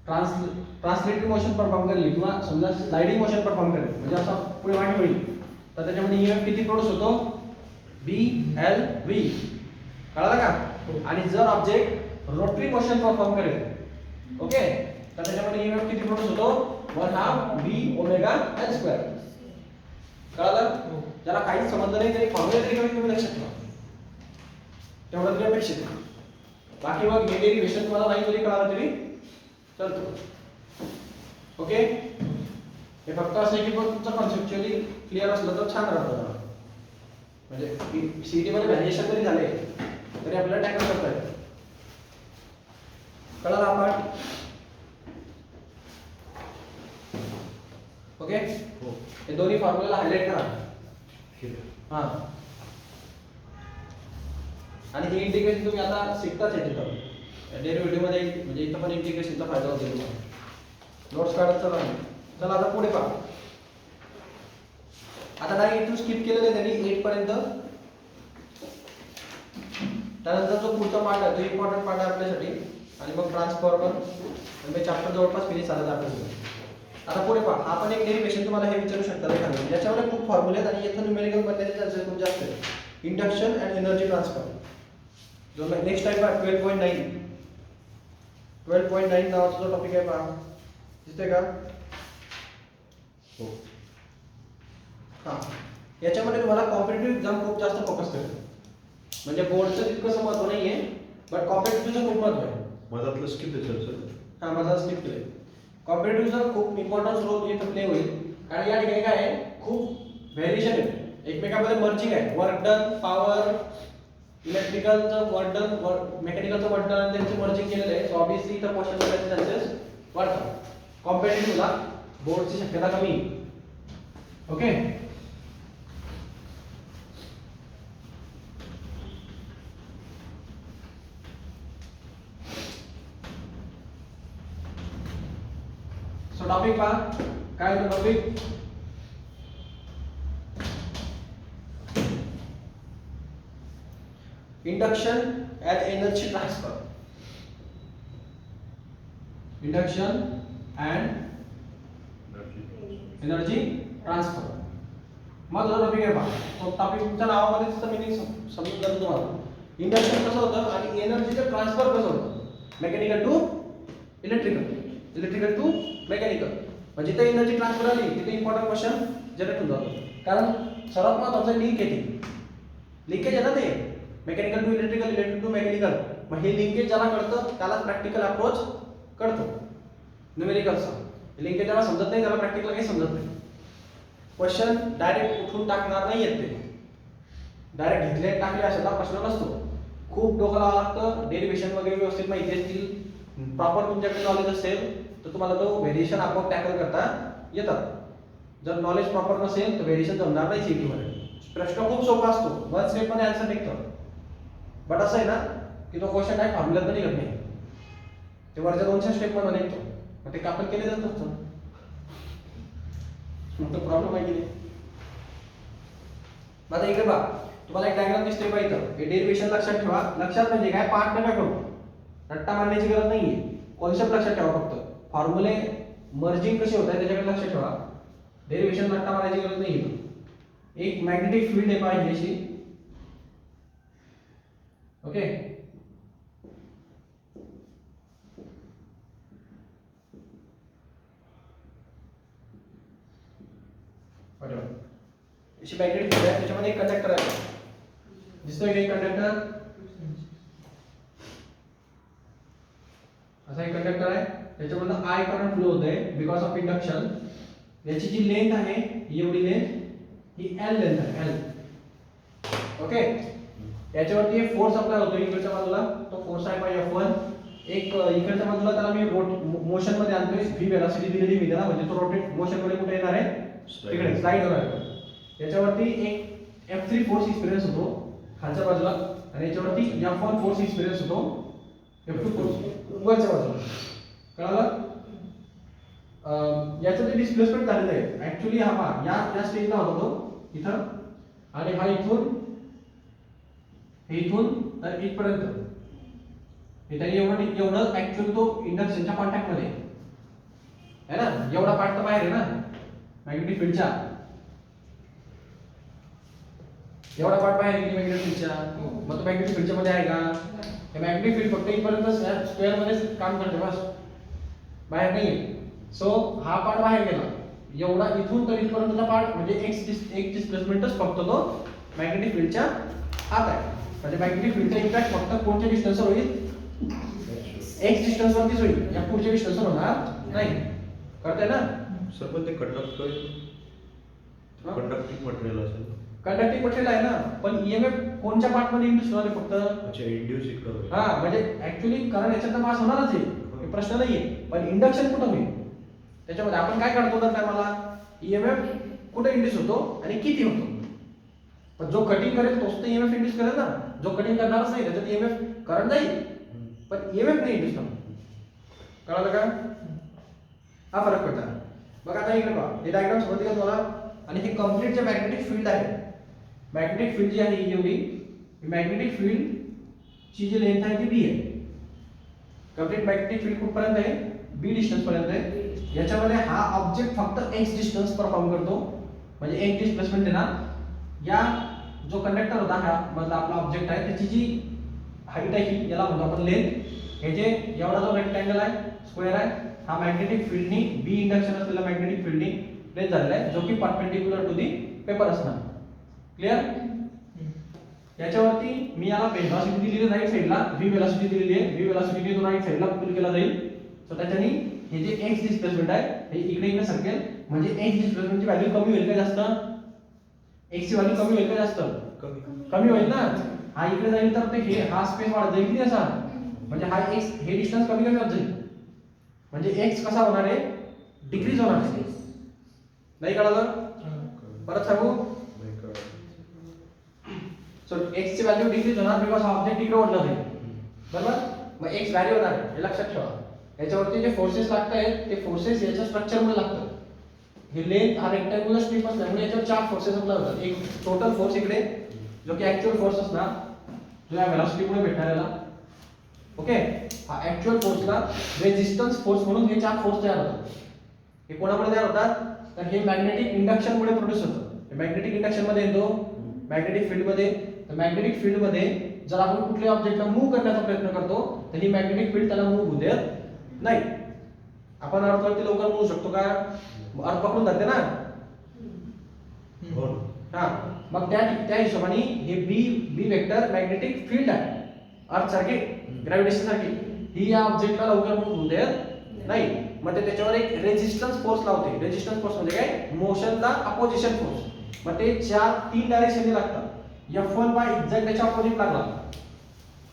ट्रान्सलेटिव्ह मोशन परफॉर्म करली किंवा समजा स्लाइडिंग मोशन परफॉर्म करेल म्हणजे असं पुढे मागे होईल, तर त्याच्यामध्ये ईएमएफ किती प्रोड्यूस होतो? बी एल व्ही. कळालं का? आणि जर ऑब्जेक्ट रोटरी मोशन परफॉर्म करेल, ओके, तर त्याच्यामध्ये ईएमएफ किती प्रोड्यूस होतो? 1/2 बी ओमेगा l². कळालं? ज्याला काहीच संबंध नाही तरी फॉर्म्युला तरी कमीत कमी लक्षात ठेवा, तेवढं तरी अपेक्षित आहे. बाकी मग हे डेरिव्हेशन तुम्हाला नाही जरी कळालं तरी चालतो. ओके. हे फक्त असं आहे की पण तुमचं कॉन्सेप्च्युअली क्लिअर असलं तर छान राहतं. म्हणजे सीटी मध्ये व्हॅरिएशन जरी झाले तरी आपल्याला टॅकल करता येईल. कळलं आपण? ओके. हे दोन्ही फॉर्म्युला हायलाइट करा. हा आणि हे इंटिग्रेशन तुम्ही आता शिकताच आहे तिथं डेरिव्हेटिव्ह मध्ये, म्हणजे इथं पण इंटिग्रेशनचा फायदा होतो तुम्हाला. नोट्स काढत चला. चला आता पुढे पहा. आता डायरेक्ट इथून स्किप केलेलं आहे त्यांनी 8 पर्यंत. त्यानंतर जो पुढचा पार्ट आहे तो इम्पॉर्टंट पार्ट आहे आपल्यासाठी, आणि मग ट्रान्सफॉर्मर म्हणजे चॅप्टर जवळपास फिनिश झाला जातो. आता पुढे पहा. हा पण एक डेरिव्हेशन तुम्हाला हे विचारू शकता एखादं, ज्याच्यामध्ये खूप फॉर्म्युले आहेत आणि इथं न्यूमेरिकल बनण्याचे चान्सेस खूप जास्त आहेत. Induction and energy transfer. जो नेक्स्ट टाइप आहे 12.9 नावाचा जो टॉपिक आहे पहा, दिसतोय का? हो. हा याच्यामध्ये तुम्हाला कॉम्पिटिटिव्ह एक्झाम खूप जास्त फोकस करेल. म्हणजे बोर्डचं तितकंसं महत्व नाहीये, बट कॉम्पिटिटिव्हचं खूप महत्व आहे. मधातलं स्किप आहे सर. हा माझा स्किप केले. कॉम्पिटिटिव्हचा खूप इम्पॉर्टन्स रोल इथं प्ले होईल, कारण या ठिकाणी काय आहे खूप व्हेरिएशन आहे, एकमेकांमध्ये मर्जिंग आहे. वर्क डन, पॉवर, इलेक्ट्रिकलचं वर्क डन, मेकॅनिकलचं वर्क डन, त्यांचं मर्जिंग केलेलं आहे. सो ऑब्वियसली इथं क्वेश्चन होण्याचे चान्सेस वाढतात. कॉम्पिटिटिव्हला बोर्डची शक्यता कमी. ओके. सो टॉपिक पहा. काय होतं topic? Induction end energy transfer. Induction end energy transfer माझा टॉपिक आहे पहा. तो टॉपिकच्या नावामध्ये त्याचं मीनिंग समजून जातं तुम्हाला. इंडक्शन कसं होतं आणि एनर्जीचं ट्रान्सफर कसं होतं, mechanical to electrical, electrical to mechanical. म्हणजे जिथे एनर्जी ट्रान्सफर आली तिथे इम्पॉर्टंट क्वेश्चन जनरेट होऊन जातो. कारण सर्वात महत्त्वाचं लिंक येते, लिंकेज आहे ना ते, mechanical to electrical, electrical to mechanical. मग हे लिंकेज ज्याला कळतं त्याला प्रॅक्टिकल अप्रोच कळतो. न्यूमेरिकलचा लिंकेज ज्याला समजत नाही त्याला प्रॅक्टिकल काही समजत नाही. क्वेश्चन डायरेक्ट उठून टाकणार नाही येत ते, डायरेक्ट घेतले टाकले असा प्रश्न नसतो. खूप डोकं लावावं लागतं. डेरिव्हेशन वगैरे व्यवस्थित माहिती असतील, प्रॉपर तुमच्याकडे नॉलेज असेल तर तुम्हाला तो व्हेरिएशन आपोआप टॅकल करता येतात. जर नॉलेज प्रॉपर नसेल तर व्हेरिएशन जमणार नाही सीटी मध्ये. प्रश्न खूप सोपा असतो, वन स्टेप मध्ये आन्सर निघतं, बट असं आहे ना की तो क्वेश्चन काय फॉर्म्युलात निघत नाही, ते वरच्या 200 स्टेप मध्ये निघतो. मग ते आपण केले जात नसतं. मग तो प्रॉब्लेम आहे की नाही. मग आता इकडे पहा, तुम्हाला एक डायग्राम दिसते पाहिजे. हे डेरिव्हेशन लक्षात ठेवा. लक्षात म्हणजे काय, पार्ट नका करू, रट्टा मारण्याची गरज नाहीये. कॉन्सेप्ट लक्षात ठेवा फक्त. फॉर्म्युले मर्जिंग कसे होत आहे त्याच्याकडे लक्ष ठेवा. डेरिव्हेशन रट्टा मारायची गरज नाहीये. एक मॅग्नेटिक फील्ड आहे पाहिजे अशी. ओके, अशी मॅग्नेटिक फील्ड आहे, त्याच्यामध्ये एक कंडक्टर आहे. दिसतोय का एक कंडक्टर? असा एक कंडक्टर आहे, त्याच्यामधून I करंट फ्लो होत आहे बिकॉज ऑफ इंडक्शन. याची जी लेंथ आहे एवढी लेंथ, ही L लेंथ आहे, L. ओके, याच्यावरती एक फोर्स अप्लाय होतो इकडच्या बाजूला, तो फोर्स आहे पाहिजे F1. एक इकडच्या बाजूला त्याला मी मोशन मध्ये आणतोय, v वेलोसिटी दिलेली मी त्याला, म्हणजे तो रोटेट मोशन मध्ये कुठे येणार आहे, तिकडे स्लाइड होणार आहे. याच्यावरती एक F3 फोर्स एक्सपिरियन्स होतो खालच्या बाजूला, आणि याच्यावरती F1 फोर्स एक्सपिरियन्स होतो F2 फोर्स वरच्या बाजूला. कळालं? याचं जे डिस्प्लेसमेंट झालेलं आहे ऍक्च्युअली, हा पहा या स्टेजला होता तो इथं, आणि हा इथून तर इथपर्यंत हे त्याने एवढं ऍक्च्युअली तो इंडक्शनच्या कॉन्टॅक्ट मध्ये आहे ना. एवढा पार्ट तर बाहेर आहे ना मॅग्नेटिक फील्डच्या, एवढा पार्ट बाहेर आहे मॅग्नेटिक फील्डच्या. मग तो मॅग्नेटिक फील्डच्या मध्ये आहे का? हे मॅग्नेटिक फील्ड फक्त इथपर्यंत स्क्वेअर मध्ये काम करते बस, बाहेर नाही. सो हा पार्ट बाहेर गेला, एवढा इथून तर इथपर्यंतचा पार्ट म्हणजे एक डिस्प्लेसमेंटच फक्त तो मॅग्नेटिक फील्डच्या आत आहे. म्हणजे मॅग्नेटिक फील्डचा इम्पॅक्ट फक्त कोणत्या डिस्टन्सवर होईल, x डिस्टन्स वरतीच होईल, या पुढच्या डिस्टन्सवर होणार नाही. कळतंय ना सर? पण ते कंडक्टिंग मटेरियल असेल. कंडक्टिंग मटेरियल आहे ना, पण ईएमएफ कोणत्या पार्ट मध्ये इंड्यूस होणार आहे फक्त? अच्छा, इंड्यूस इकडे होईल. हा, म्हणजे ऍक्च्युअली कारण याच्यात पास होणारच आहे, हे प्रश्न नाहीये. पण इंडक्शन कुठं होईल त्याच्यामध्ये आपण काय काढतो तर टायमाला ईएमएफ कुठे इंड्यूस होतो आणि किती होतो. पण जो कटिंग करेल तोच तर ईएमएफ इंड्यूस करेल ना. जो कटिंग करणारच नाही त्याच्यात ईएमएफ करंट जाईल, पण ईएमएफ नाही इंड्यूस होणार. कळालं का? हा फरक पडतो. बघ आता इकडे पहा, हे डायग्राम समजते का तुम्हाला? आणि हे कंप्लीट जे मॅग्नेटिक फील्ड आहे, मॅग्नेटिक फील्ड जी आहे ही एवढी, मॅग्नेटिक फील्ड ची जी लेंथ आहे ती बी आहे. कंप्लीट मॅग्नेटिक फील्ड कुठपर्यंत आहे? बी डिस्टन्स पर्यंत आहे. याच्यामध्ये हा ऑब्जेक्ट फक्त x डिस्टन्स परफॉर्म करतो, म्हणजे एक डिस्प्लेसमेंट देणार. या जो कंडक्टर होता हा मधला आपला ऑब्जेक्ट आहे, त्याची जी हाईट आहे ही याला म्हणतो आपण लेंथ. हे जे एवढा जो रेक्टँगल आहे, स्क्वेअर आहे, हा मॅग्नेटिक फील्डनी बी इंडक्शन असलेला मॅग्नेटिक फील्डनी प्लेस झालेला आहे, जो की परपेंडिक्युलर टू दी पेपर असणार. क्लियर? याच्यावरती मी याला वेलोसिटी दिलेली आहे राईट साइडला, v वेलोसिटी दिलेली आहे. v वेलोसिटी तो राईट साइडला पुल केला जाईल. सो त्याच्यानी हे जे x डिस्प्लेसमेंट आहे हे इकडे सरकेल, म्हणजे x डिस्प्लेसमेंटची व्हॅल्यू कमी होईल का जास्त? x ची व्हॅल्यू कमी होईल का जास्त? कमी होईल ना. हा इकडे जाईल तर ते हे हा स्पेस वाढत जाईल की असा, म्हणजे हा x हे डिस्टन्स कमी होत जाईल, म्हणजे x कसा होणार आहे? डिक्रीज होणार आहे. नाही कळलं? परत सांगू. सो x ची व्हॅल्यू डिक्रीज होणार बिकॉज हा ऑब्जेक्ट इकडे ओढला जाईल. बरोबर? मग x व्हॅल्यू होणार आहे, हे लक्षात ठेवा. याच्यावरती जे फोर्सेस लागतात ते फोर्सेस याच्या स्ट्रक्चर मध्ये लागतात. हे लेंथ हा रेक्टँग्युलर स्ट्रिप असल्यामुळे याच्यावर चार फोर्सेस अप्लाय होतात. एक टोटल फोर्स इकडे जो की ऍक्च्युअल फोर्स असणार, जो या वेलोसिटी मुळे भेटणार याला. ओके, हा ऍक्च्युअल फोर्सला रेजिस्टन्स फोर्स म्हणून हे चार फोर्स तयार होतात. हे कोणामुळे तयार होतात? तर हे मॅग्नेटिक इंडक्शन मुळे प्रोड्यूस होतं. हे मॅग्नेटिक इंडक्शन मध्ये येतो, मॅग्नेटिक फील्ड मध्ये. तर मॅग्नेटिक फील्ड मध्ये जर आपण कुठल्या ऑब्जेक्टला मूव्ह करण्याचा प्रयत्न करतो तर ही मॅग्नेटिक फील्ड त्याला मूव्ह होऊ देत नाही. आपण अर्थवरती लवकर मूव्ह शकतो का? अर्थ पकडून धरते ना. हा, मग त्या हिशोबाने हे बी वेक्टर मॅग्नेटिक फील्ड आहे अर्थ सारखी, ग्रॅव्हिटेशन सारखी, ही या ऑब्जेक्टला लवकर मूव्ह होऊ देत नाही. मग ते त्याच्यावर एक रेजिस्टन्स फोर्स लावते. रेजिस्टन्स फोर्स म्हणजे काय? मोशनला अपोजिशन फोर्स. मग ते तीन डायरेक्शनने लागतात. F1 बाय एक्झॅक्ट त्याच्या अपोजिट लागला,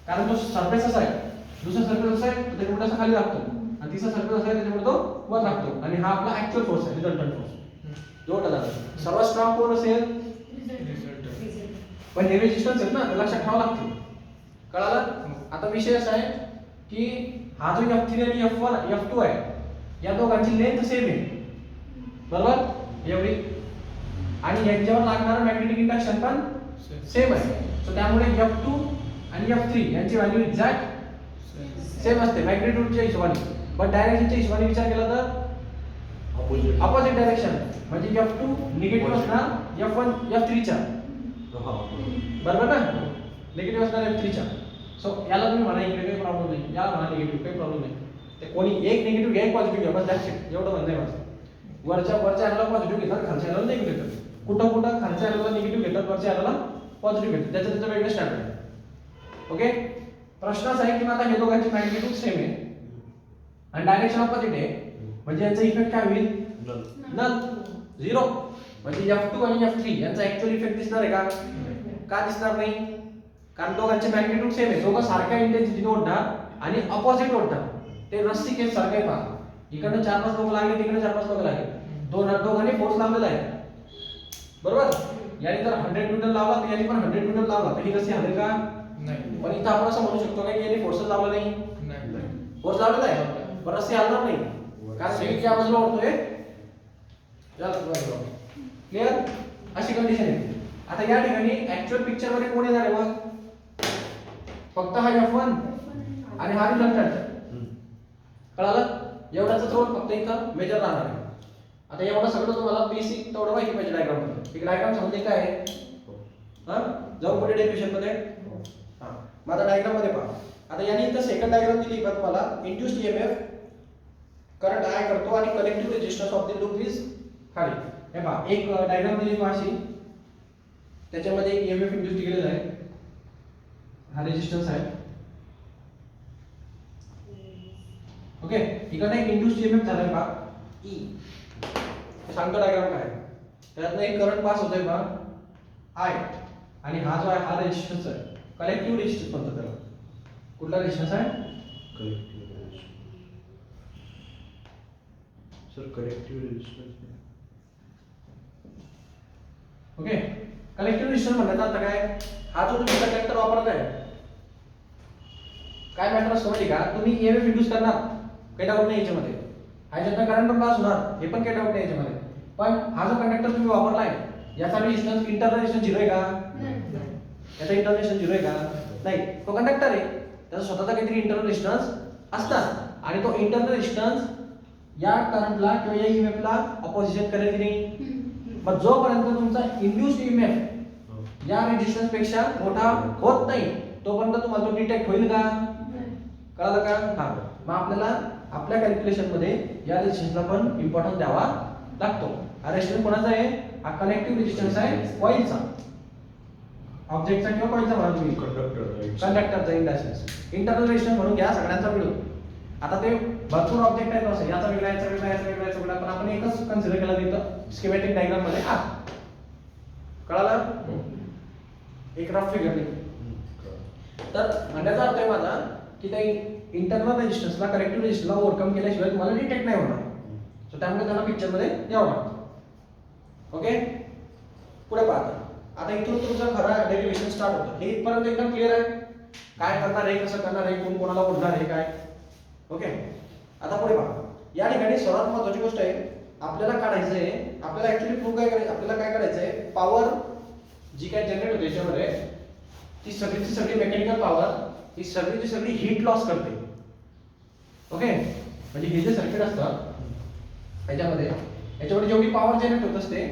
कारण तो सरफेस असा आहे. दुसरा सरफेस असा आहे त्याच्यामुळे असा खाली लागतो, आणि तिसरा सरफेस असा आहे त्याच्यामुळे तो वर लागतो. आणि हा आपला ऍक्च्युअल फोर्स आहे, रिझल्टंट फोर्स. जोडला जातो. सर्वात स्ट्रॉंग कोण असेल? पण हे रेजिस्टन्स आहेत ना, ते लक्षात ठेवावं लागते. कळालं? आता विषय असा आहे की हा जो F3 आणि F1 F2 आहे, या दोघांची लेंथ सेम आहे. बरोबर? एवढी, आणि यांच्यावर लागणारं मॅग्नेटिक इंडक्शन पण सेम आहे. सो त्यामुळे F2 आणि F3 यांची व्हॅल्यू एक्झॅक्ट सेम असते मॅग्नेट्यूडच्या हिशोबाने. पण डायरेक्शनच्या हिशोबाने विचार केला तर अपोजिट डायरेक्शन, म्हणजे F2 निगेटिव्ह असणार F1 F3च्या, बरोबर ना, निगेटिव्ह असणार F3च्या. सो याला तुम्ही म्हणा इकडे काही प्रॉब्लेम नाही, याला म्हणा निगेटिव्ह, काही प्रॉब्लेम नाही. ते कोणी एक निगेटिव्ह घ्या, एक पॉझिटिव्ह घ्या, बस दॅट्स इट, एवढं म्हणणं आहे माझं. वरच्या ॲरोला पॉझिटिव्ह घेतात, खालच्या ॲरोला निगेटिव्ह घेतात. कुठं खालच्या ॲरोला निगेटिव्ह घेतात, वरच्या ॲरोला पॉझिटिव्ह घेतात, त्याचं वेगळं स्टँडर्ड आहे. ओके, प्रश्न असा आहे की आता हे दोघांची मॅग्निट्यूड सेम आहे आणि डायरेक्शन ऑपोजिट आहे, म्हणजे याचा इफेक्ट काय होईल? Null, zero. म्हणजे F2 आणि F3 यांचा ऍक्च्युअल इफेक्ट दिसणार आहे का? का दिसणार नाही? कारण दोघांचे मॅग्निट्यूड सेम आहे, दोघं सारख्या इंटेन्सिटीने ओढणार आणि ऑपोजिट ओढणार. ते रस्सी केस सारखं आहे पहा, इकडनं 4-5 लोक लागले, तिकडे 4-5 लोक लागले, दोघांनी फोर्स लावलेला आहे, बरोबर. याने जर 100 न्यूटन लावला तर याने पण 100 न्यूटन लावला, तर ही रस्सी हलेल का? नाही. पण इथं आपण असं म्हणू शकतो का की याने फोर्स लावला नाही? नाही. फोर्स लावलेला आहे, पण रस्सी हलणार नाही, कारण स्विंगच्या बाजूला ओढतोय. क्लिअर? अशी कंडिशन आहे. आता या ठिकाणी ऍक्च्युअल पिक्चर मध्ये कोण येणार आहे? मग फक्त हा F1 आणि हा रिझल्टंट, कळालं? एवढाच रोल फक्त इथं मेजर राहणार आहे. आता एवढं सगळं तुम्हाला बेसिक तेवढं माहिती पाहिजे डायग्राम मध्ये. एक डायग्राम समजते काय आहे? हा, जाऊ पुढे डेरिव्हेशन मध्ये. हा, माझा डायग्राम मध्ये पहा. आता याने इथं सेकंड डायग्राम दिली का तुम्हाला? इंड्यूस्ड ईएमएफ, करंट आय करतो आणि collective resistance of the loop is खाली. हे पहा, एक डायग्राम दिली अशी, त्याच्यामध्ये एक ईएमएफ इंड्यूस केलेला आहे, हा रेजिस्टन्स आहे. ओके, इकडे एक इंड्यूस्ड ईएमएफ झालाय पहा E. सांगतो डायग्राम काय, त्यातनं एक करंट पास होतोय पहा I, आणि हा जो आहे हा रेजिस्टन्स आहे, कलेक्टिव्ह रेजिस्टन्स म्हणतात त्याला. कुठला रेजिस्टन्स आहे? Sir collective resistance. Okay, collective resistance म्हणण्याचा अर्थ काय? हा जो तुम्ही कंडक्टर वापरत आहे, काय मॅटर असतं माहिती का? तुम्ही ईएमएफ इंड्यूस करणार, काही डाऊट नाही याच्यामध्ये, ह्याच्यातनं करंट पण पास होणार, हे पण काही डाऊट नाही याच्यामध्ये. पण हा जो कंडक्टर तुम्ही वापरलाय, याचा रेजिस्टन्स, इंटरनल रेजिस्टन्स 0 आहे का? याचा इंटरनल रेजिस्टन्स 0 आहे का? नाही, तो कंडक्टर आहे, त्याचा स्वतःचा काहीतरी इंटरनल रेजिस्टन्स असतात, आणि तो इंटरनल रेजिस्टन्स या करंटला किंवा या ईएमएफला ऑपोजिशन करेल की नाही? मग जोपर्यंत तुमचा इंड्यूस्ड ईएमएफ या रेजिस्टन्स पेक्षा मोठा होत नाही, तोपर्यंत तुम्हाला तो डिटेक्ट होईल का? कळलं का? हा, मग आपल्याला आपल्या कॅल्क्युलेशन मध्ये या रेजिस्टन्सला पण इम्पॉर्टन्स द्यावा लागतो. हा रेजिस्टन्स कोणाचा आहे? हा कलेक्टिव्ह रेजिस्टन्स आहे कॉइलचा, ऑब्जेक्टचा किंवा कॉइलचा म्हणा तुम्ही, कंडक्टरचा इंडक्टन्स. इंटरनल रेजिस्टन्स म्हणून घ्या सगळ्यांचा मिळून. आता ते भरपूर ऑब्जेक्ट आहेत असं, याचा वेगळा, याचा वेगळा, याचा वेगळा, याचा वेगळा, पण आपण एकच कन्सिडर केला तिथं स्कीमॅटिक डायग्राम मध्ये. हा, कळालं? एक रफ फिगर नाही. तर म्हणण्याचा अर्थ आहे माझा की त्या इंटरनल रेजिस्टन्सला, कलेक्टिव्ह रेजिस्टन्सला ओव्हरकम केल्याशिवाय तुम्हाला डिटेक्ट नाही होणार. सो त्यामुळे त्याला पिक्चर मध्ये यावं लागतं. ओके, पुढे पाहता. आता इथून तुमचं खरं डेरिव्हेशन स्टार्ट होतं. हे इथपर्यंत एकदम क्लिअर आहे, काय करणार आहे, कसं करणार आहे, कोण कोणाला ओढणार आहे, काय. ओके, आता पुढे पहा. या ठिकाणी सर्वात महत्त्वाची गोष्ट आहे, आपल्याला काढायचं आहे, आपल्याला ऍक्च्युअली प्रूव्ह काय करायचं, आपल्याला काय करायचं आहे, पॉवर जी काय जनरेट होते याच्यामध्ये, ती सगळीची सगळी मेकॅनिकल पॉवर, ही सगळीची सगळी हीट लॉस करते. ओके, म्हणजे हे जे सर्किट असतं याच्यामध्ये जेवढी पॉवर जनरेट होत असते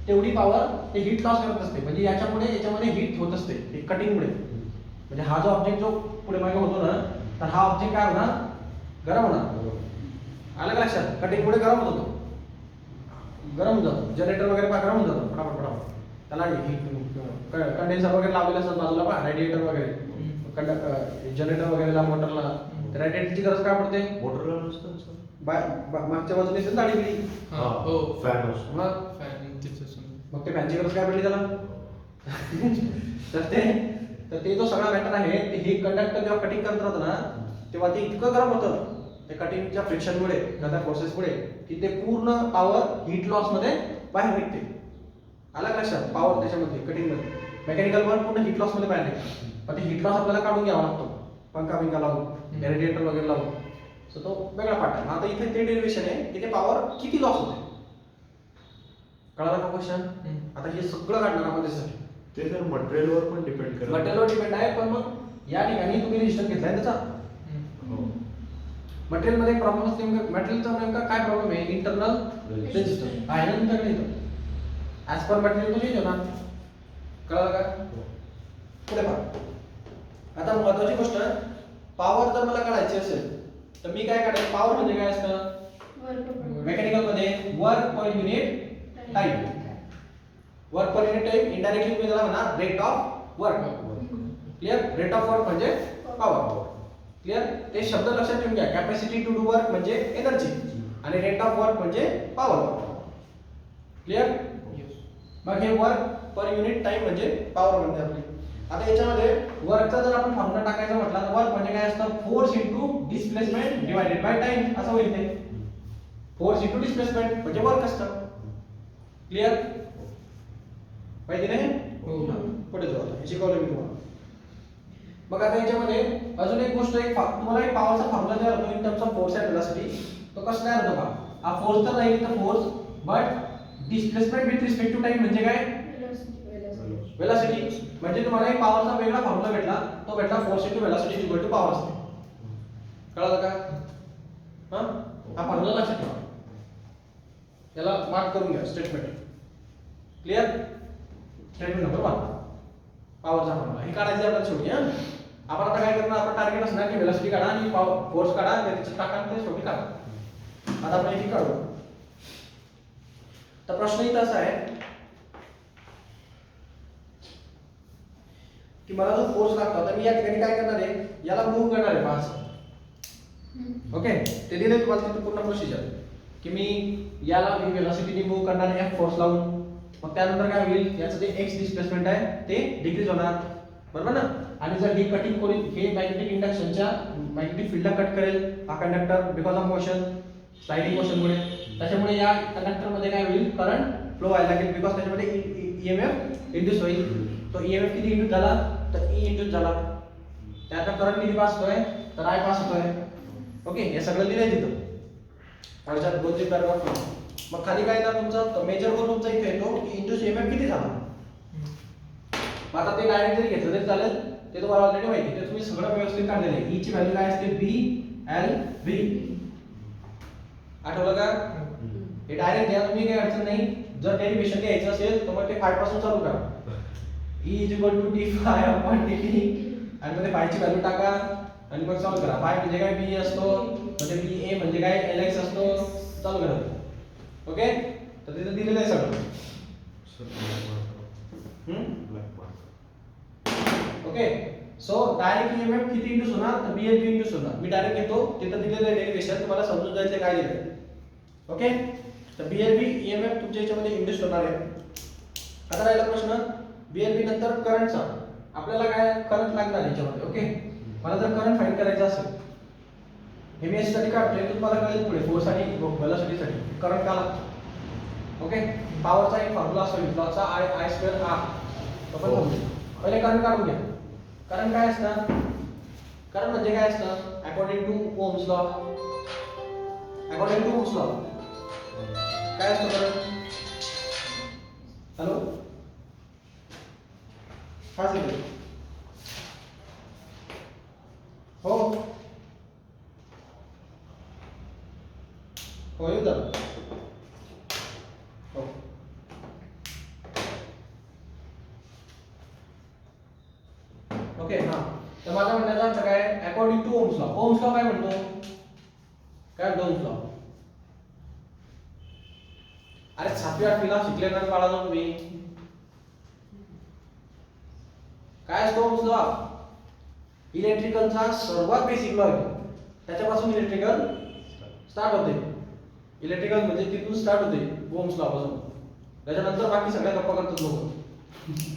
तेवढी पॉवर ते हीट लॉस करत असते. म्हणजे याच्यामध्ये हीट होत असते एक कटिंगमुळे. म्हणजे हा जो ऑब्जेक्ट जो पुढे मागे होतो ना, तर हा ऑब्जेक्ट काय होणार? गरम होणार. आलं का लक्षात? कटिंगमुळे गरम होतो, गरम होऊन जातो, जनरेटर वगैरे गरम होऊन जातो फटाफट. त्याला कंडेन्सर वगैरे लावलेले असतात बाजूला पहा, रेडिएटर वगैरे, जनरेटर वगैरेला, मोटरला. रेडिएटरची गरज काय पडते? मोटरला नसतं सर, मागच्या बाजूने असेल दाढी बिडी, फॅन असतो. मग ते फॅनची गरज काय पडली त्याला? तर ते जो सगळा मॅटर आहे, ते हे कंडक्टर जेव्हा कटिंग करत राहतं ना, तेव्हा ते इतकं गरम होतं त्या कटिंगच्या फ्रिक्शनमुळे, त्या प्रोसेसमुळे, की ते पूर्ण पॉवर हीट लॉस मध्ये बाहेर निघते. आला लक्षात? पॉवर त्याच्यामध्ये कटिंग मध्ये, मेकॅनिकल वर पूर्ण हीट लॉस मध्ये बाहेर निघते. पण ते हीट लॉस आपल्याला काढून घ्यावा लागतो, पंखा बिंका लावून, रेडिएटर वगैरे लावून. सो तो वेगळा पार्ट आहे. आता इथे ते डेरिव्हेशन आहे की ते पॉवर किती लॉस होते. कळाला का क्वेश्चन? आता हे सगळं काढणार आपण त्यासाठी. ते तर मटेरियलवर पण डिपेंड करत. मटेरियलवर डिपेंड आहे, पण मग या ठिकाणी तुम्ही रेजिस्टर घेतलाय त्याचा. हो. मटेरियल मध्ये प्रॉब्लेम असते, मटेरियलचा नेमका काय प्रॉब्लेम आहे? इंटरनल रेजिस्टर आहे ना तुमच्याकडे इथं. ऍज पर मटेरियल तो चेंज होणार. कळालं का? पुढे पहा. आता महत्वाची गोष्ट, पॉवर जर मला काढायची असेल तर मी काय काढेल? पॉवर म्हणजे काय असतं? मेकॅनिकल मध्ये work per unit time. Work per unit time indirectly तुम्ही त्याला म्हणा rate of work. Clear? Rate of work म्हणजे पॉवर. क्लियर? ते शब्द लक्षात ठेवून घ्या. कॅपॅसिटी टू डू वर्क म्हणजे एनर्जी आणि रेट ऑफ वर्क म्हणजे पॉवर. क्लियर? मग हे वर्क पर युनिट टाइम म्हणजे पॉवर म्हणते आपली. आता याच्यामध्ये वर्कचा जर आपण फॉर्म्युला टाकायचा म्हटला तर वर्क म्हणजे काय असतं? Force into displacement divided by time असं होईल ते. फोर्स इनटू डिस्प्लेसमेंट म्हणजे वर्क असतं. क्लियर? माहिती नाही? पुढे जाऊ आता. हे शिकवलं मी तुम्हाला. मग आता याच्यामध्ये अजून एक गोष्ट, तुम्हाला एक पॉवरचा फॉर्म्युला तयार होतो in terms of force and velocity. तो कसा तयार होतो का? हा फोर्स तर नाही, तर force but displacement with respect to time म्हणजे काय? वेलोसिटी. म्हणजे तुम्हाला एक पॉवरचा वेगळा फॉर्म्युला भेटला, तो भेटला force into velocity equal to power असते. कळलं का? हा फॉर्म्युला लक्षात ठेवा. याला मार्क करून घ्या स्टेटमेंट. क्लियर? स्टेटमेंट नंबर 1 पॉवरचा फॉर्म्युला हे काढायचं आपल्याला शेवटी. आपण आता काय करणार? आपण टार्गेट असणार की वेलोसिटी काढा आणि फोर्स काढा, त्याचं टाका आणि ते शेवटी काढा. आता आपण हे काढू. तर प्रश्न इथं असा आहे की मला जो फोर्स लागतो, तर मी या ठिकाणी काय करणार आहे? याला मूव्ह करणार आहे पास. ओके, ते दिले तुम्हाला तिथे पूर्ण प्रोसिजर की मी याला वेलोसिटीने मूव्ह करणार आहे F फोर्स लावून. मग त्यानंतर काय होईल? याचं जे x डिस्प्लेसमेंट आहे ते डिक्रीज होणार. बरोबर ना? आणि जर ही कटिंग कोणी हे मॅग्नेटिक इंडक्शनच्या मॅग्नेटिक फील्डला कट करेल हा conductor because of motion, sliding मोशनमुळे. त्याच्यामुळे या कंडक्टर मध्ये काय होईल? करंट फ्लो व्हायला लागेल बिकॉज त्याच्यामध्ये ईएमएफ इंड्यूस होईल. तो ईएमएफ किती इंड्यूस झाला? तर ई इंड्यूस झाला. त्याचा करंट किती पास होतोय? तर आय पास होतोय. ओके, हे सगळं लिहिलंय तिथं. त्याच्यात 2-3 पॅराग्राफ. मग खाली काय येणार तुमचं? तर मेजर करून तुमचा इथे येतो की इंड्यूस ईएमएफ किती झाला. मग आता ते डायरेक्ट जरी घेतलं तरी चालेल, ते तुम्हाला ऑलरेडी माहिती आहे. ते तुम्ही सगळं व्यवस्थित काढलेलं आहे. ई ची व्हॅल्यू काय असते? बी एल व्ही. आठवलं का? हे डायरेक्ट घ्या तुम्ही, काही अडचण नाही. जर डेरिव्हेशन घ्यायचं असेल तर मग ते 5 पासून चालू करा. E = d∅/dt आणि मग ते phi ची व्हॅल्यू टाका आणि मग सॉल्व करा. phi म्हणजे काय? b असतो, म्हणजे ba म्हणजे काय? lx असतो. चालू करा. ओके, तर तिथे दिलेलं आहे सगळं. ओके, सो डायरेक्ट ईएमएफ किती इंड्यूस होणार? तर bl इंड्यूस होणार. मी डायरेक्ट घेतो, तिथे दिलेलं आहे डेरिव्हेशन, तुम्हाला समजून जायचं काय दिलंय. ओके, तर BLB ईएमएफ तुमच्या याच्यामध्ये इंड्यूस होणार आहे. आता राहिला प्रश्न BLB नंतर करंटचा. आपल्याला काय करंट लागणार याच्यामध्ये. ओके, मला जर करंट फाइंड करायचं असेल, हे मी याच्यासाठी काढतोय, तुम्हाला कळेल पुढे फोर्स आणि वेलोसिटीसाठी करंट का लागतो. ओके, पॉवरचा एक फॉर्म्युला असतो लॉचा I²R. आपण पहिले करंट काढून घ्या. करंट काय असतं? करंट म्हणजे काय असतं? According to Ohm's law. According to Ohm's law काय असतं करंट? हॅलो, हा सर. हो हो, येऊ द्या. हो, ओके. हा, तर माझा म्हणण्याचा अर्थ काय? According to Ohm's law. Ohm's law काय म्हणतो? काय ओम्स लॉ? अरे 7वी-8वीला शिकले ना बाळांनो तुम्ही. काय असतो ओम्स लॉ? इलेक्ट्रिकलचा सर्वात बेसिक लॉ आहे. त्याच्यापासून इलेक्ट्रिकल स्टार्ट होते. इलेक्ट्रिकल म्हणजे तिथून स्टार्ट होते ओम्स लॉ पासून. त्याच्यानंतर बाकी सगळ्या गप्पा करतात लोक.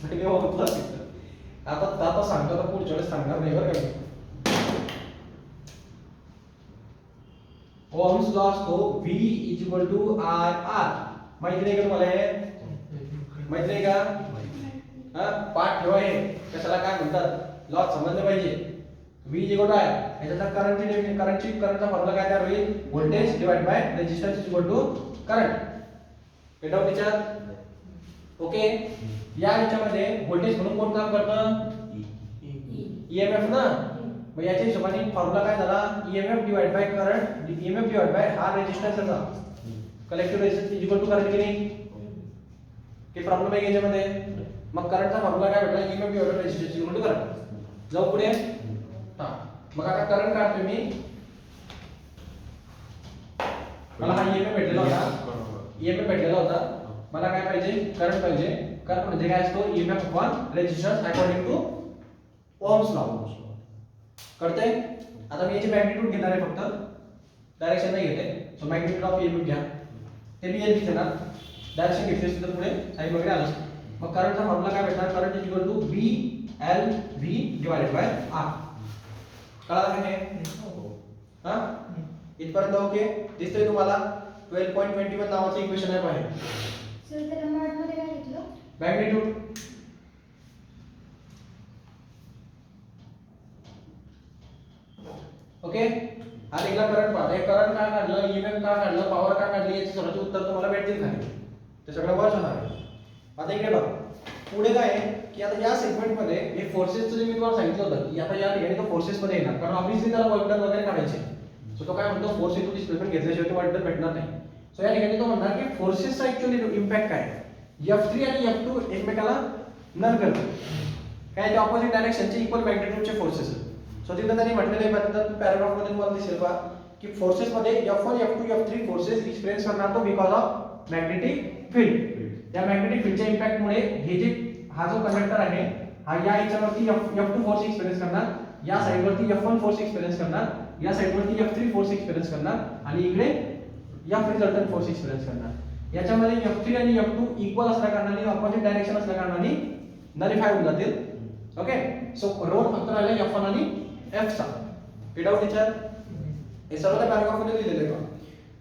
पहिले ओम्स लॉ शिकतात. आता सांगतो, तर पुढच्या वेळेस सांगणार नाही बरं का. ओम्स लॉ असतो V = IR. माहिती नाही का तुम्हाला? माहिती नाही का? हा, पाठ ठेवा. हे कशाला काय म्हणतात? लॉ समजले पाहिजे. V = I. याचा करंटचा फॉर्म्युला काय तयार होईल? Voltage divide by resistance = current. पेटाव टीचर ओके, या याच्यामध्ये व्होल्टेज म्हणून कोण काम करतं? ईएमएफ ना. मग याच्या हिशोबाने फॉर्म्युला काय झाला? EMF divide by current, EMF divide by हा रेजिस्टन्स याचा collective resistance is equal to current की नाही? काही प्रॉब्लेम आहे याच्यामध्ये? मग करंटचा फॉर्म्युला काय भेटला? EMF divide by resistance is equal to current. जाऊ पुढे. हा, मग आता करंट काढतोय मी. मला हा ईएमएफ भेटलेला होता. ईएमएफ भेटलेला होता. मला काय पाहिजे? करंट पाहिजे. करंट म्हणजे काय असतो? EMF upon resistance according to Ohm's law. कळतंय? आता मी याची मॅग्निट्यूड घेणार आहे, फक्त डायरेक्शन नाही घेते. सो मॅग्निट्यूड ऑफ ईएमएफ घ्या. ते मी एल घेणार. डायरेक्शन घेतली तर पुढे साइन वगैरे आलं. मग करंटचा फॉर्म्युला काय भेटणार? Current is equal to B L V divided by R. कळालं का हे? हा, इथपर्यंत ओके दिसतंय तुम्हाला? 12.21 नावाचं इक्वेशन आहे पाहिजे. सर त्याला मॉड मध्ये काय घेतलं? मॅग्निट्यूड. ओके, हा निघाला करंट पार्ट. हे करंट काय काढलं, ईएमएफ काय काढलं, पॉवर काय काढली, याची सर्वांची उत्तर तुम्हाला भेटतील खाली. ते सगळं वर्ष होणार आहे. आता इकडे बघा, पुढे काय आहे की आता या सेगमेंट मध्ये हे फोर्सेसचं जे मी तुम्हाला सांगितलं होतं की आता या ठिकाणी तो फोर्सेस मध्ये येणार, कारण ऑब्विसली त्याला वर्क डन वगैरे काढायचे. सो तो काय म्हणतो, फोर्स इनटू डिस्प्लेसमेंट घेतल्याशिवाय तो वर्क डन भेटणार नाही. सो या ठिकाणी तो म्हणणार की फोर्सेसचा ऍक्च्युअली इम्पॅक्ट काय आहे. F3 आणि F2 एकमेकाला नर करतात. काय ते ऑपोजिट डायरेक्शनचे इक्वल मॅग्निट्यूडचे फोर्सेस आहेत. सो तिथं त्यांनी म्हटलेलं आहे, त्यात पॅराग्राफ मध्ये तुम्हाला दिसेल पहा की फोर्सेस मध्ये F1 F2 F3 forces experience करणार तो बिकॉज ऑफ मॅग्नेटिक फील्ड. या मॅग्नेटिक फील्डच्या इम्पॅक्ट मुळे हे जे हा जो कंडक्टर आहे हा या याच्यावरती F2 फोर्स एक्सपिरियन्स करणार, या साइड वरती F1 फोर्स एक्सपिरियन्स करणार, या साइड वरती F3 फोर्स एक्सपिरियन्स करणार आणि इकडे F रिझल्टंट फोर्स एक्सपिरियन्स करणार. याच्यामध्ये F3 आणि F2 इक्वल असल्या कारणाने ऑपोजिट डायरेक्शन असल्या कारणाने नलिफाय होऊन जातील. ओके, सो रोड फक्त राहिला F1 आणि F चा. विदाउट टीचर हे सर्व त्या पॅराग्राफ मध्ये लिहिलेलं आहे.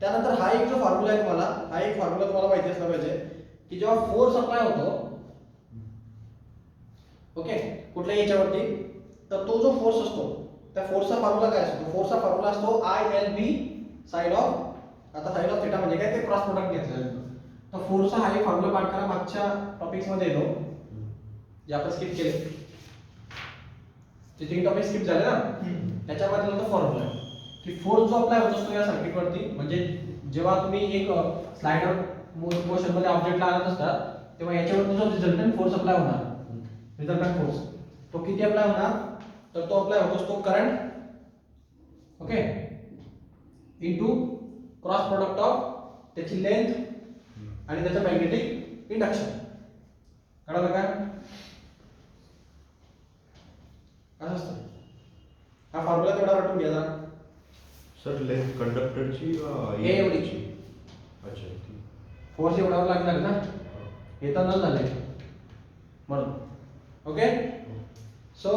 त्यानंतर हा एक जो फॉर्म्युला आहे तुम्हाला, हा एक फॉर्म्युला तुम्हाला माहिती असला पाहिजे की जेव्हा फोर्स अप्लाय होतो, ओके, कुठल्याही याच्यावरती, तर तो जो फोर्स असतो त्या फोर्सचा फॉर्म्युला काय असतो? फोर्सचा फॉर्म्युला असतो ILB साइन ऑफ, आता साइन ऑफ थीटा म्हणजे काय, ते क्रॉस प्रोडक्ट घ्यायचं. तर फोर्सचा हा एक फॉर्म्युला पाठ करा. मागच्या टॉपिक्स मध्ये येतो जे आपण स्किप केले, ते 3 टॉपिक स्किप झाले ना, त्याच्यामध्ये तो फॉर्म्युला आहे की फोर्स जो अप्लाय होत असतो या सर्किट वरती, म्हणजे जेव्हा तुम्ही एक स्लाइडर मोशन मध्ये ऑब्जेक्टला आणत असतात तेव्हा याच्यावरती जो रिझल्टंट फोर्स अप्लाय होणार, रिझल्टंट फोर्स तो किती अप्लाय होणार? तर तो अप्लाय होतो तो current, okay, into cross product of त्याची लेंथ आणि त्याचं मॅग्नेटिक इंडक्शन. कळलं का? असं असतं. हा फॉर्म्युला तेवढा वाटून घ्या जरा. सर लेंथ कंडक्टरची हे एवढी. अच्छा, फोर्स एवढावर लागणार ना, हे तर न झालंय म्हणून. ओके, सो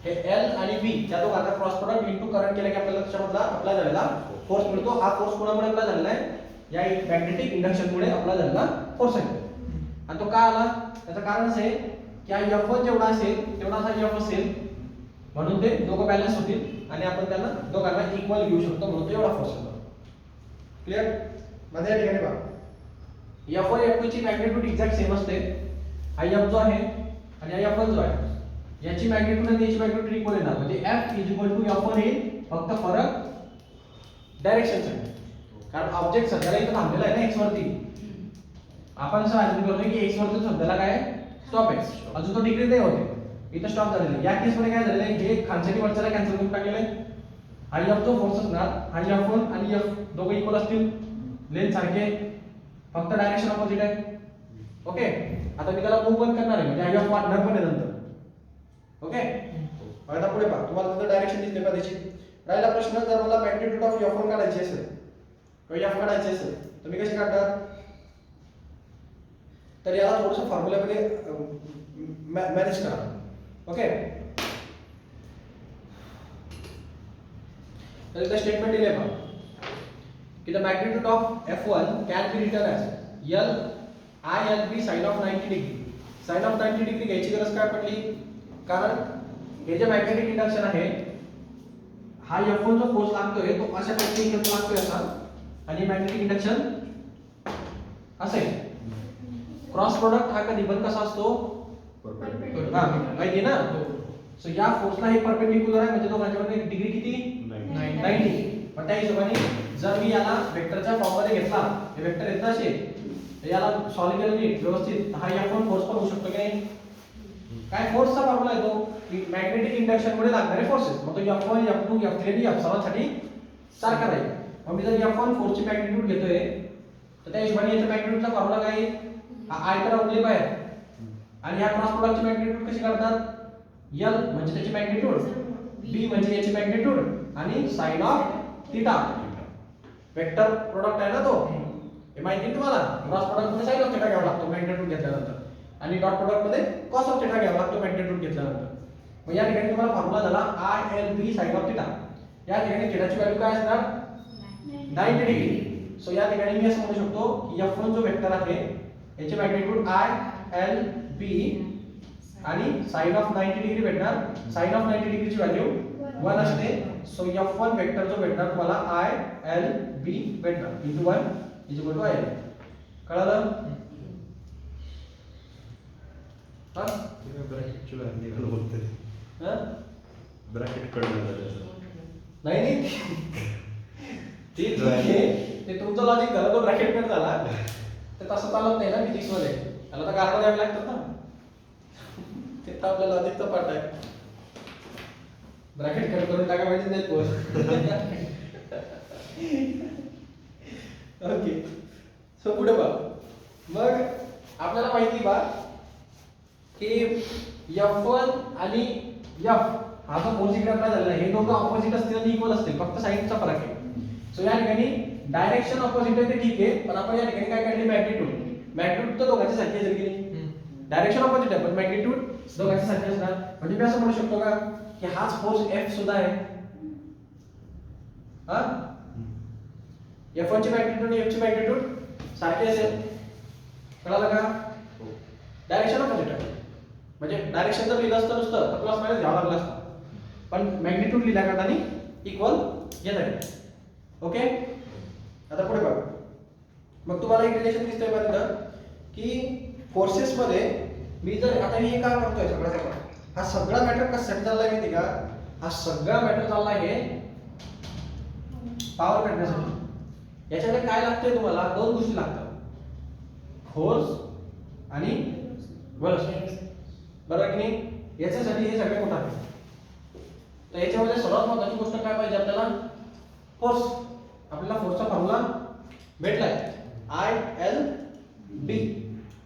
हे L आणि V त्या दोघांचा क्रॉस प्रोडक्ट इनटू करंट केलं की आपल्याला त्याच्यामधला अप्लाय झालेला फोर्स मिळतो. हा फोर्स कोणामुळे अप्लाय झालेला आहे? या मॅग्नेटिक इंडक्शन मुळे अप्लाय झालेला फोर्स आहे. आणि तो का आला? त्याचं कारण असं आहे की हा F1 जेवढा असेल तेवढा हा F असेल, म्हणून ते दोघं बॅलन्स होतील आणि आपण त्यांना दोघांना इक्वल घेऊ शकतो, म्हणून तो एवढा फोर्स होतो. क्लियर? मध्ये या ठिकाणी पहा, F1 F2 ची मॅग्निट्यूड एक्झॅक्ट सेम असते. हा F जो आहे आणि हा F1 जो आहे याची मॅग्निट्यूड आणि याची मॅग्निट्यूड इक्वल येणार, म्हणजे F is equal to F1 येईल, फक्त फरक डायरेक्शनचा आहे. कारण ऑब्जेक्ट सध्याला इथं थांबलेला आहे ना x वरती. आपण असं अज्युम करतो की x वरती सध्याला काय स्टॉप आहे, अजून तो डिक्रीज नाही होते, इथं स्टॉप झालेला आहे. या केस मध्ये काय झालेलं आहे, हे खालच्या वरच्याला कॅन्सल करून टाकलेलं आहे. हा F जो फोर्स असणार, हा F1 आणि F दोघं इक्वल असतील, लेंथ सारखे, फक्त डायरेक्शन ऑपोजिट आहे. ओके, आता मी त्याला मूव पण करणार आहे, म्हणजे हा F वाढणार पण आहे नंतर. ओके, आता पुढे पहा, तुम्हाला तिथं डायरेक्शन दिसते का त्याची. राहिला प्रश्न, जर मला मॅग्निट्यूड ऑफ F1 काढायची असेल किंवा F काढायची असेल तर मी कशी काढणार? तर याला थोडंसं फॉर्म्युलामध्ये मॅनेज करा. ओके, तर इथं स्टेटमेंट दिले पहा की the magnitude of F1 can be written as ILB sine of 90 degree. Sine of 90 degree घ्यायची गरज काय पडली? कारण हे जे मॅग्नेटिक इंडक्शन आहे, हा F1 जो फोर्स लागतोय तो अशा प्रकारे इकडे लागतोय असा, आणि मॅग्नेटिक इंडक्शन असं आहे. क्रॉस प्रोडक्ट हा कधी पण कसा असतो? परफेक्ट. हा माहिती आहे ना. सो या फोर्सला हे परपेंडिक्युलर आहे म्हणजे दोघांच्यामध्ये डिग्री किती? नाही. 90. पण त्या हिशोबाने जर मी याला वेक्टरच्या फॉर्म मध्ये घेतला, हे वेक्टर येत ना तर याला सॉल्व्ह केलं नीट व्यवस्थित, हा F1 फोर्स पण होऊ शकतो की नाही? काय फोर्सचा फॉर्म्युला येतो की मॅग्नेटिक इंडक्शन मुळे लागणारे फोर्सेस. मग तो F1 F2 F3 आणि F7 साठी सारखा राहील. मग मी जर F1 फोर्सची मॅग्निट्यूड घेतोय तर त्या हिशोबाने याच्या मॅग्निट्यूडचा फॉर्म्युला काय येईल? हा I तर राहून बाहेर आणि ह्या क्रॉस प्रोडक्टची मॅग्निट्यूड कशी काढतात? L म्हणजे त्याची मॅग्निट्यूड, B म्हणजे याची मॅग्निट्यूड आणि sin of theta. Vector product आहे ना तो, हे माहिती आहे तुम्हाला. क्रॉस प्रोडक्ट मध्ये sin ऑफ थीटा घ्यावा लागतो मॅग्निट्यूड घेतल्यानंतर आणि डॉट प्रोडक्ट मध्ये cos ऑफ थीटा घ्यावा लागतो मॅग्निट्यूड घेतल्यानंतर. मग या ठिकाणी तुम्हाला फॉर्म्युला झाला ILB sin ऑफ थीटा. या ठिकाणी थीटाची व्हॅल्यू काय असणार? 90 डिग्री. सो या ठिकाणी मी असं म्हणू शकतो की F1 जो वेक्टर आहे याची मॅग्निट्यूड ILB आणि sin ऑफ 90 डिग्री भेटणार. sin ऑफ 90 डिग्रीची व्हॅल्यू 1 असते. सो F1 वेक्टर जो भेटणार तुम्हाला ILB भेटणार. 1 IL. कळलं? हा? ब्रॅकेटची व्हॅल्यू निघालं बोलते. हा? ब्रॅकेट कडनं झालं. नाही ते ठीक आहे. ते तुमचं लॉजिक झालं, तो ब्रॅकेट कट झाला. ते तसं चालत नाही ना फिजिक्स मध्ये. त्याला तर कारण द्यावे लागतात ना. ते तर आपल्या लॉजिकचा पार्ट आहे. ब्रॅकेट कट करून टाका माहिती नाही पोस्ट. ओके. सो पुढे बघ. मग आपल्याला माहिती बा की F1 आणि F हा जो फोर्स इकडे अप्लाय झालेला आहे हे दोघं ऑपोजिट असतील आणि इक्वल असतील, फक्त साइनचा फरक आहे. सो या ठिकाणी डायरेक्शन ऑपोजिट आहे ते ठीक आहे, पण आपण या ठिकाणी काय काढली? मॅग्निट्यूड तर दोघांची सारखी असेल की नाही? डायरेक्शन ऑपोजिट आहे पण मॅग्निट्यूड दोघांची सारखी असणार. म्हणजे मी असं म्हणू शकतो का की हाच फोर्स F सुद्धा आहे. हा? F1 ची मॅग्निट्यूड आणि F ची मॅग्निट्यूड सारखी असेल. कळालं का? डायरेक्शन ऑपोजिट आहे. म्हणजे डायरेक्शन जर लिहिलं असतं नुसतं तर प्लस मायनस घ्यावं लागलं असतं, पण मॅग्निट्यूड लिहिल्या करताना इक्वल येत आहे. ओके. आता पुढे बघा. मग तुम्हाला एक रिलेशन दिसतंय बघा तिथं की फोर्सेस मध्ये मी जर आता हे काय करतोय सगळं, हा सगळा मॅटर कशासाठी चाललाय माहिती का? हा सगळा मॅटर चाललाय हे पॉवर काढण्यासाठी. याच्यामध्ये काय लागतंय तुम्हाला? दोन गोष्टी लागतात, फोर्स आणि वेलोसिटी. बरोबर की नाही? याच्यासाठी हे सगळे मोठं आहे. तर याच्यामध्ये सर्वात महत्त्वाची गोष्ट काय पाहिजे आपल्याला? फोर्स. आपल्याला फोर्सचा फॉर्म्युला भेटलाय ILB.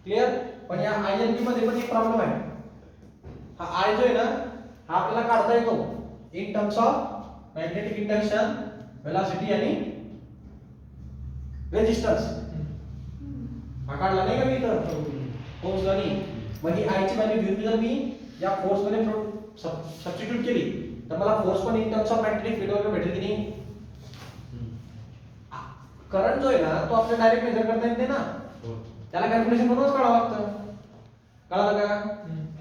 क्लियर? पण या ILB मध्ये पण एक प्रॉब्लेम आहे. हा I जो आहे ना हा आपल्याला काढता येतो in terms of magnetic induction, velocity आणि रेजिस्टन्स. हा काढला नाही का मी इथं फोर्स आणि मग ही I ची व्हॅल्यू घेऊन जर मी या फोर्स मध्ये सबस्टिट्यूट केली तर मला फोर्स पण in terms of magnetic field वगैरे भेटेल की नाही? करंट जो आहे ना तो आपल्याला डायरेक्ट मेजर करता येत नाही ना, त्याला कॅल्क्युलेशन करूनच काढावं लागतं. कळालं का?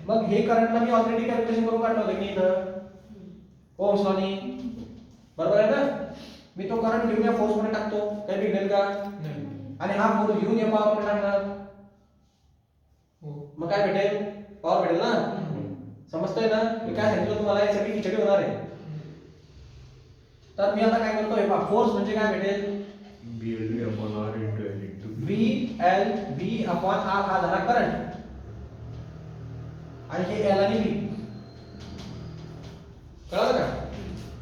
मग हे करंटला मी ऑलरेडी कॅल्क्युलेशन करून काढलं होतं की इथं ओम्स लॉनी. बरोबर आहे ना? मी तो करंट घेऊन या फोर्स मध्ये टाकतो, काही बिघडेल का? आणि हा फोर्स घेऊन या पॉवर मध्ये टाकणार, मग काय भेटेल? पॉवर भेटेल ना. समजतंय ना? मी काय सांगितलं तुम्हाला? यासाठी खिचडी होणार आहे. तर मी आता काय करतो हे पहा, फोर्स म्हणजे काय भेटेल? VLB अपॉन R हा झाला करंट आणि हे L आणि B. कळलं का?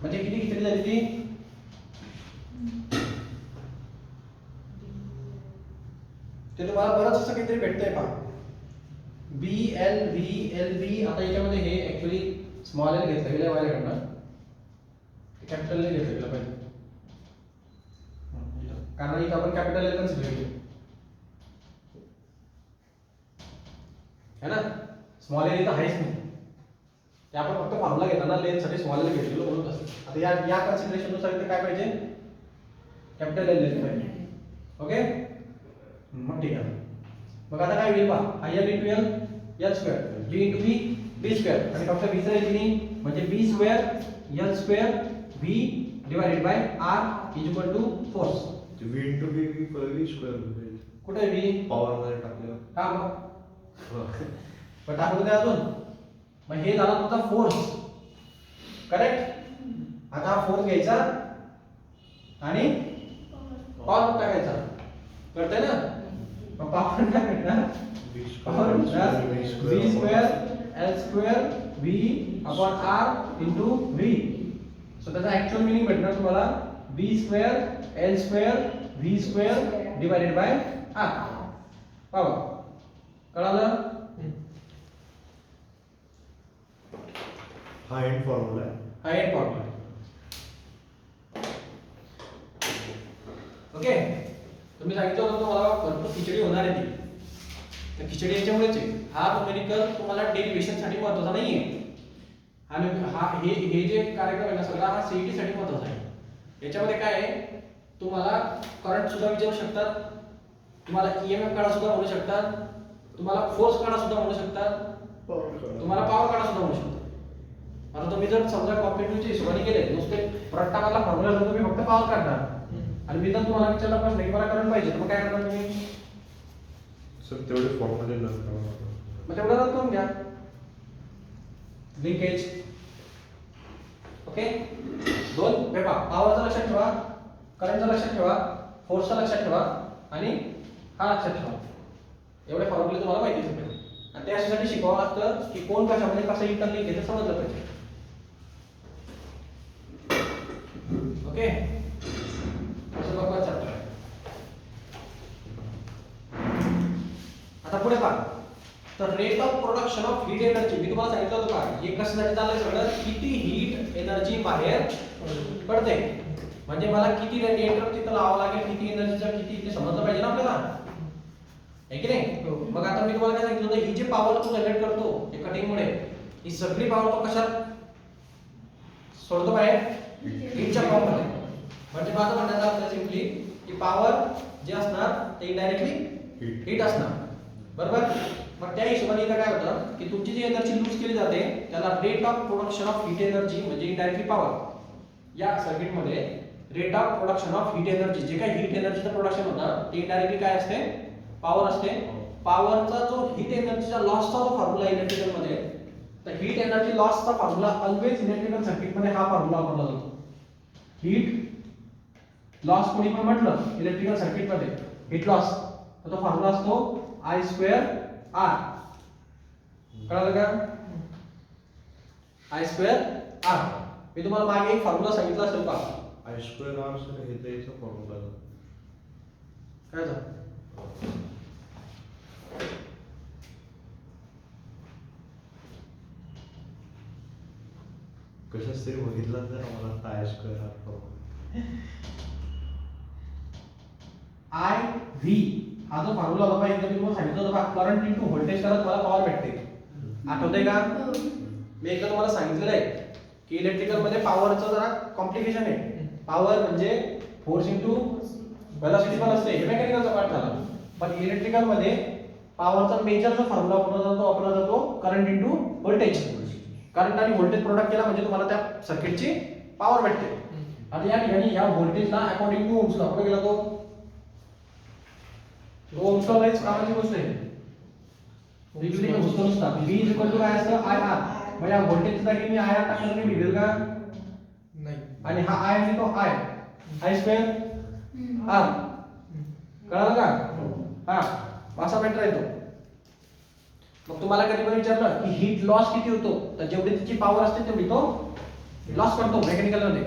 म्हणजे किती खिचडी झाली ती? ते तुम्हाला बरंच असं काहीतरी भेटतंय पहा. BLB आता याच्यामध्ये हे ऍक्च्युअली स्मॉल एल घेतलं गेलं माझ्याकडनं, कॅपिटल एल घेतलं गेलं पाहिजे कारण इथं आपण कॅपिटल एल कन्सिडर केलं है ना. स्मॉल एल इथं आहेच नाही, ते आपण फक्त फॉर्म्युला घेताना लेन्थसाठी स्मॉल एल घेतलेलो म्हणून असतं. आता या कन्सिडरेशननुसार इथे काय पाहिजे? कॅपिटल एल लेन्थ पाहिजे. ओके. मग ठीक आहे. मग आता काय होईल पहा, IL into L L square, G into B B square आणि फक्त B चा रेंज म्हणजे B square L square V divided by R is equal to force. V into B V square होईल. कुठे आहे व्ही? पॉवर मध्ये टाकलं. हा मग पण टाकू दे अजून. मग हे झाला तुमचा फोर्स, करेक्ट. आता हा फोर्स घ्यायचा आणि पॉवर टाकायचा, कळतंय ना? मग पॉवर काय भेटणार? Power v square L square v upon r into v. So त्याचा ऍक्च्युअल मिनिंग भेटणार तुम्हाला v square L square v square divided by r. पाहा, कळालं? हा एंड फॉर्म्युला आहे. हा एंड फॉर्म्युला. ओके, तुम्ही सांगितलं होतं तुम्हाला भरपूर खिचडी होणार आहे ती. तर खिचडी याच्यामुळेच आहे. हा न्यूमेरिकल तुम्हाला डेरिव्हेशन साठी महत्त्वाचा नाहीये. आणि हे जे कार्यक्रम आहे ना सगळा हा सीईटी साठी महत्त्वाचा आहे. याच्यामध्ये काय आहे, तुम्हाला करंट सुद्धा विचारू शकतात, तुम्हाला ईएमएफ काढा सुद्धा म्हणू शकतात, तुम्हाला फोर्स काढा सुद्धा म्हणू शकतात, तुम्हाला पॉवर काढा सुद्धा म्हणू शकतात. आता तुम्ही जर समजा कॉम्पिटिटिव्हच्या हिशोबाने गेले, नुसते प्रट्टावाला फॉर्म्युला जर तुम्ही फक्त पॉवर काढणार आणि मी जर तुम्हाला विचारला प्रश्न की मला करंट पाहिजे, तर मग काय करणार तुम्ही? सर तेवढे फॉर्म्युले लर्न करावं. मग तेवढं रद्द करून घ्या. लिंकेज. ओके, दोन पेपा, पॉवरचा लक्षात ठेवा, करंटचा लक्षात ठेवा, फोर्सचा लक्षात ठेवा आणि हा लक्षात ठेवा. एवढे फॉर्म्युले तुम्हाला माहिती आहेत. आणि त्यासाठी शिकवावं लागतं की कोण कशामध्ये कसं इंटरलिंक आहे ते समजलं पाहिजे. ओके, असं बघा चॅप्टर. आता पुढे पहा. तर rate of production of heat energy मी तुम्हाला सांगितलं होतं का, हे कशासाठी चाललंय सगळं, किती हीट एनर्जी बाहेर पडते. म्हणजे मला किती रेडिएटर तिथं लावावं लागेल, किती एनर्जीचं किती ते समजलं पाहिजे ना आपल्याला, आहे की नाही? मग आता मी तुम्हाला काय सांगितलं होतं, ही जी पॉवर तो जनरेट करतो हे कटिंग मुळे, ही सगळी पॉवर तो कशात सोडतो बाहेर? हीटच्या फॉर्म मध्ये. म्हणजे माझं म्हणण्याचा अर्थ सिम्पली की पॉवर जे असणार ते इनडायरेक्टली हीट असणार, बरोबर? मग त्या हिशोबाने इथं काय होतं की तुमची जी एनर्जी लूज केली जाते त्याला rate of production of heat energy म्हणजे इनडायरेक्टली पॉवर. या सर्किट मध्ये rate of production of heat energy, जे काही हीट एनर्जीचं प्रोडक्शन होतं ते इनडायरेक्टली काय असते? पॉवर असते. पॉवरचा जो हीट एनर्जीचा लॉसचा जो फॉर्म्युला इलेक्ट्रिकल मध्ये, तर हीट एनर्जी लॉसचा फॉर्म्युला ऑलवेज इलेक्ट्रिकल सर्किट मध्ये हा फॉर्म्युला वापरला जातो. हीट लॉस कोणी पण म्हटलं इलेक्ट्रिकल सर्किट मध्ये हीट लॉस, तर तो फॉर्म्युला असतो I स्क्वेअर R. कळालं का? I square R. मी तुम्हाला मागे एक फॉर्म्युला सांगितला असेल का? I स्क्वेअर आर सर हे त्याचा फॉर्म्युला काय झालं? कशाच तरी बघितलं तर आम्हाला आता I square R formula. I V हा जो फॉर्म्युला होता एकदा मी तुम्हाला सांगितलं होतं, करंट इनटू व्होल्टेज करा तुम्हाला पॉवर भेटते. आठवतंय का? मी एकदा तुम्हाला सांगितलेलं आहे की इलेक्ट्रिकल मध्ये पॉवरचं जरा कॉम्प्लिकेशन आहे. पॉवर म्हणजे फोर्स इनटू वेलोसिटी पण असते, हे मेकॅनिकलचा पार्ट झाला. पण इलेक्ट्रिकल मध्ये पॉवरचा मेजर जो फॉर्म्युला वापरला जातो करंट इनटू व्होल्टेज. करंट आणि व्होल्टेज प्रोडक्ट केला म्हणजे तुम्हाला त्या सर्किटची पॉवर भेटते. आणि या ठिकाणी या व्होल्टेजला अकॉर्डिंग टू ओम्स ला कुठे गेला तो ओम्स ला लाईच कामाची गोष्ट आहे. इलेक्ट्रिकल गोष्ट नसता. V काय असतं IR. मग या व्होल्टेजच्या जागी मी IR टाकलं तरी भेटेल का? नाही. आणि हा I आणि तो I स्क्वेअर R. कळालं का? हा, असा मॅटर आहे तो. मग तुम्हाला कधी पण विचारलं की हीट लॉस किती होतो, तर जेवढी तिची पॉवर असते तेवढी तो लॉस करतो मेकॅनिकल मध्ये.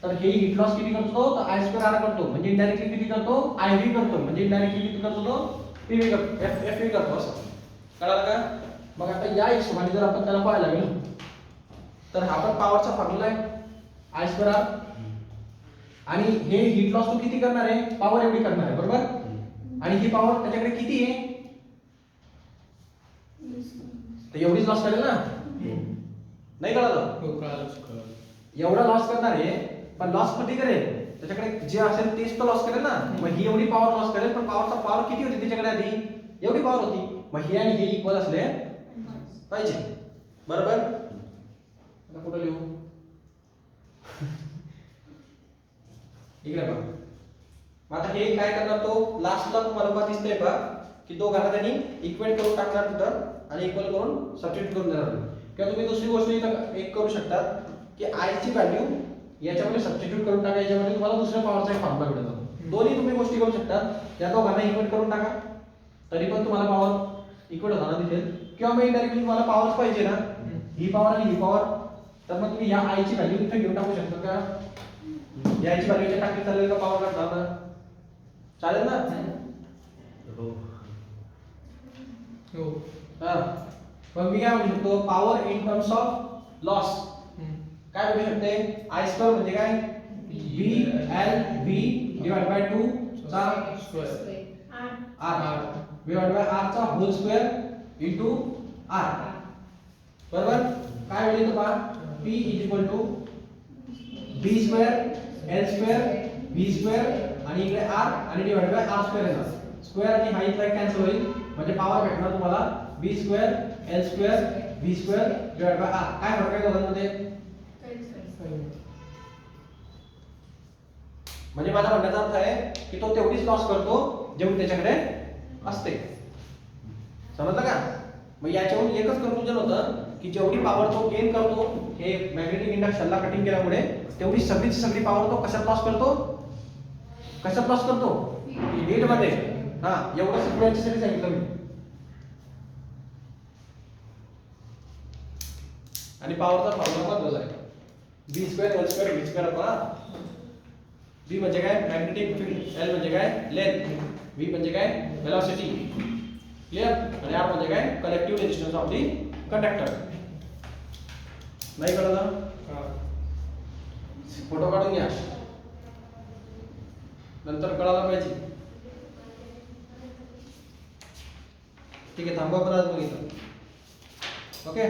तर हे हीट लॉस किती करतो, तर I स्क्वेअर R करतो. म्हणजे इनडायरेक्टली किती करतो, IV करतो. म्हणजे इनडायरेक्टली किती करतो तो PV करतो, FV करतो. असं कळालं का? मग आता या हिशोबाने जर आपण त्याला पाहायला गेलो तर हा पण पॉवरचा फॉर्म्युला आहे I स्क्वेअर R. आणि हे हीट लॉस तो किती करणार आहे, पॉवर एवढी करणार आहे, बरोबर? आणि ही पॉवर त्याच्याकडे किती आहे, तर एवढीच लॉस करेल ना. नाही कळालं? हो, कळालं. एवढा लॉस करणार आहे, पण लॉस कधी करेल, त्याच्याकडे जे असेल तेच तो लॉस करेल ना. मग ही एवढी पॉवर लॉस करेल, पण पॉवरचा पॉवर किती होती त्याच्याकडे आधी, एवढी पॉवर होती. मग हे आणि हे इक्वल असले पाहिजे, बरोबर? आता कुठं लिहू, इकडे बघा. मग आता हे काय करणार तो लास्टला तुम्हाला बघा दिसतंय का की दोघांना त्यांनी इक्वेट करून टाकणार तिथं आणि इक्वल करून सबस्टिट्यूट करून देणार. किंवा तुम्ही दुसरी गोष्ट इथं एक करू शकतात की आय ची व्हॅल्यू याच्यामध्ये सबस्टिट्यूट करून टाका, याच्यामध्ये तुम्हाला दुसऱ्या पॉवरचा एक फॉर्म्युला मिळतो. दोन्ही तुम्ही गोष्टी करू शकतात. या दोघांना इक्वेट करून टाका तरी पण तुम्हाला पॉवर इक्वल होताना दिसेल. किंवा मग इनडायरेक्टली तुम्हाला पॉवरच पाहिजे ना, ही पॉवर आणि ही पॉवर, तर मग तुम्ही या आय ची व्हॅल्यू इथे घेऊन टाकू शकता का? या ची व्हॅल्यू इथे टाकली चालेल का पॉवर काढताना? चालेल ना? हो. हो. हा. मग मी काय म्हणू शकतो power in terms of loss काय म्हणू शकते? आय स्क्वेअर म्हणजे काय? B L V divide by 2 चा आर डिवाइड बाय आर चा होल स्क्वेअर इनटू आर. बरोबर? काय होईल तो पहा P is equal to b square L square v square आणि इकडे r आणि डिवाइड बाय r स्क्वेअर येणार. स्क्वेअर आणि हा इथला कॅन्सल होईल म्हणजे पॉवर भेटणार तुम्हाला b square L square v square divide by r. काय फरक आहे दोघांमध्ये? म्हणजे माझा म्हणण्याचा अर्थ आहे की तो तेवढीच लॉस करतो जेवढी त्याच्याकडे असते. समजलं का? मग याच्यावरून एकच कन्क्लुजन होतं की जेवढी पॉवर तो गेन करतो हे मॅग्नेटिक इंडक्शनला कटिंग केल्यामुळे तेवढी सगळीची सगळी पॉवर तो कशात लॉस करतो? कशात लॉस करतो? हीट मध्ये. हा एवढं सिक्वेन्ससाठी सांगितलं मी. आणि पॉवरचा फॉर्म्युला महत्त्वाचा आहे. b square L square v square upon b म्हणजे काय? Magnetic field. l म्हणजे काय? लेंथ. v म्हणजे काय? वेलोसिटी. क्लियर? आणि r म्हणजे काय? Collective resistance of the conductor. नाही कळलं? फोटो काढून घ्या नंतर कळायला पाहिजे. ठीक आहे थांबा पण आज बघितलं. ओके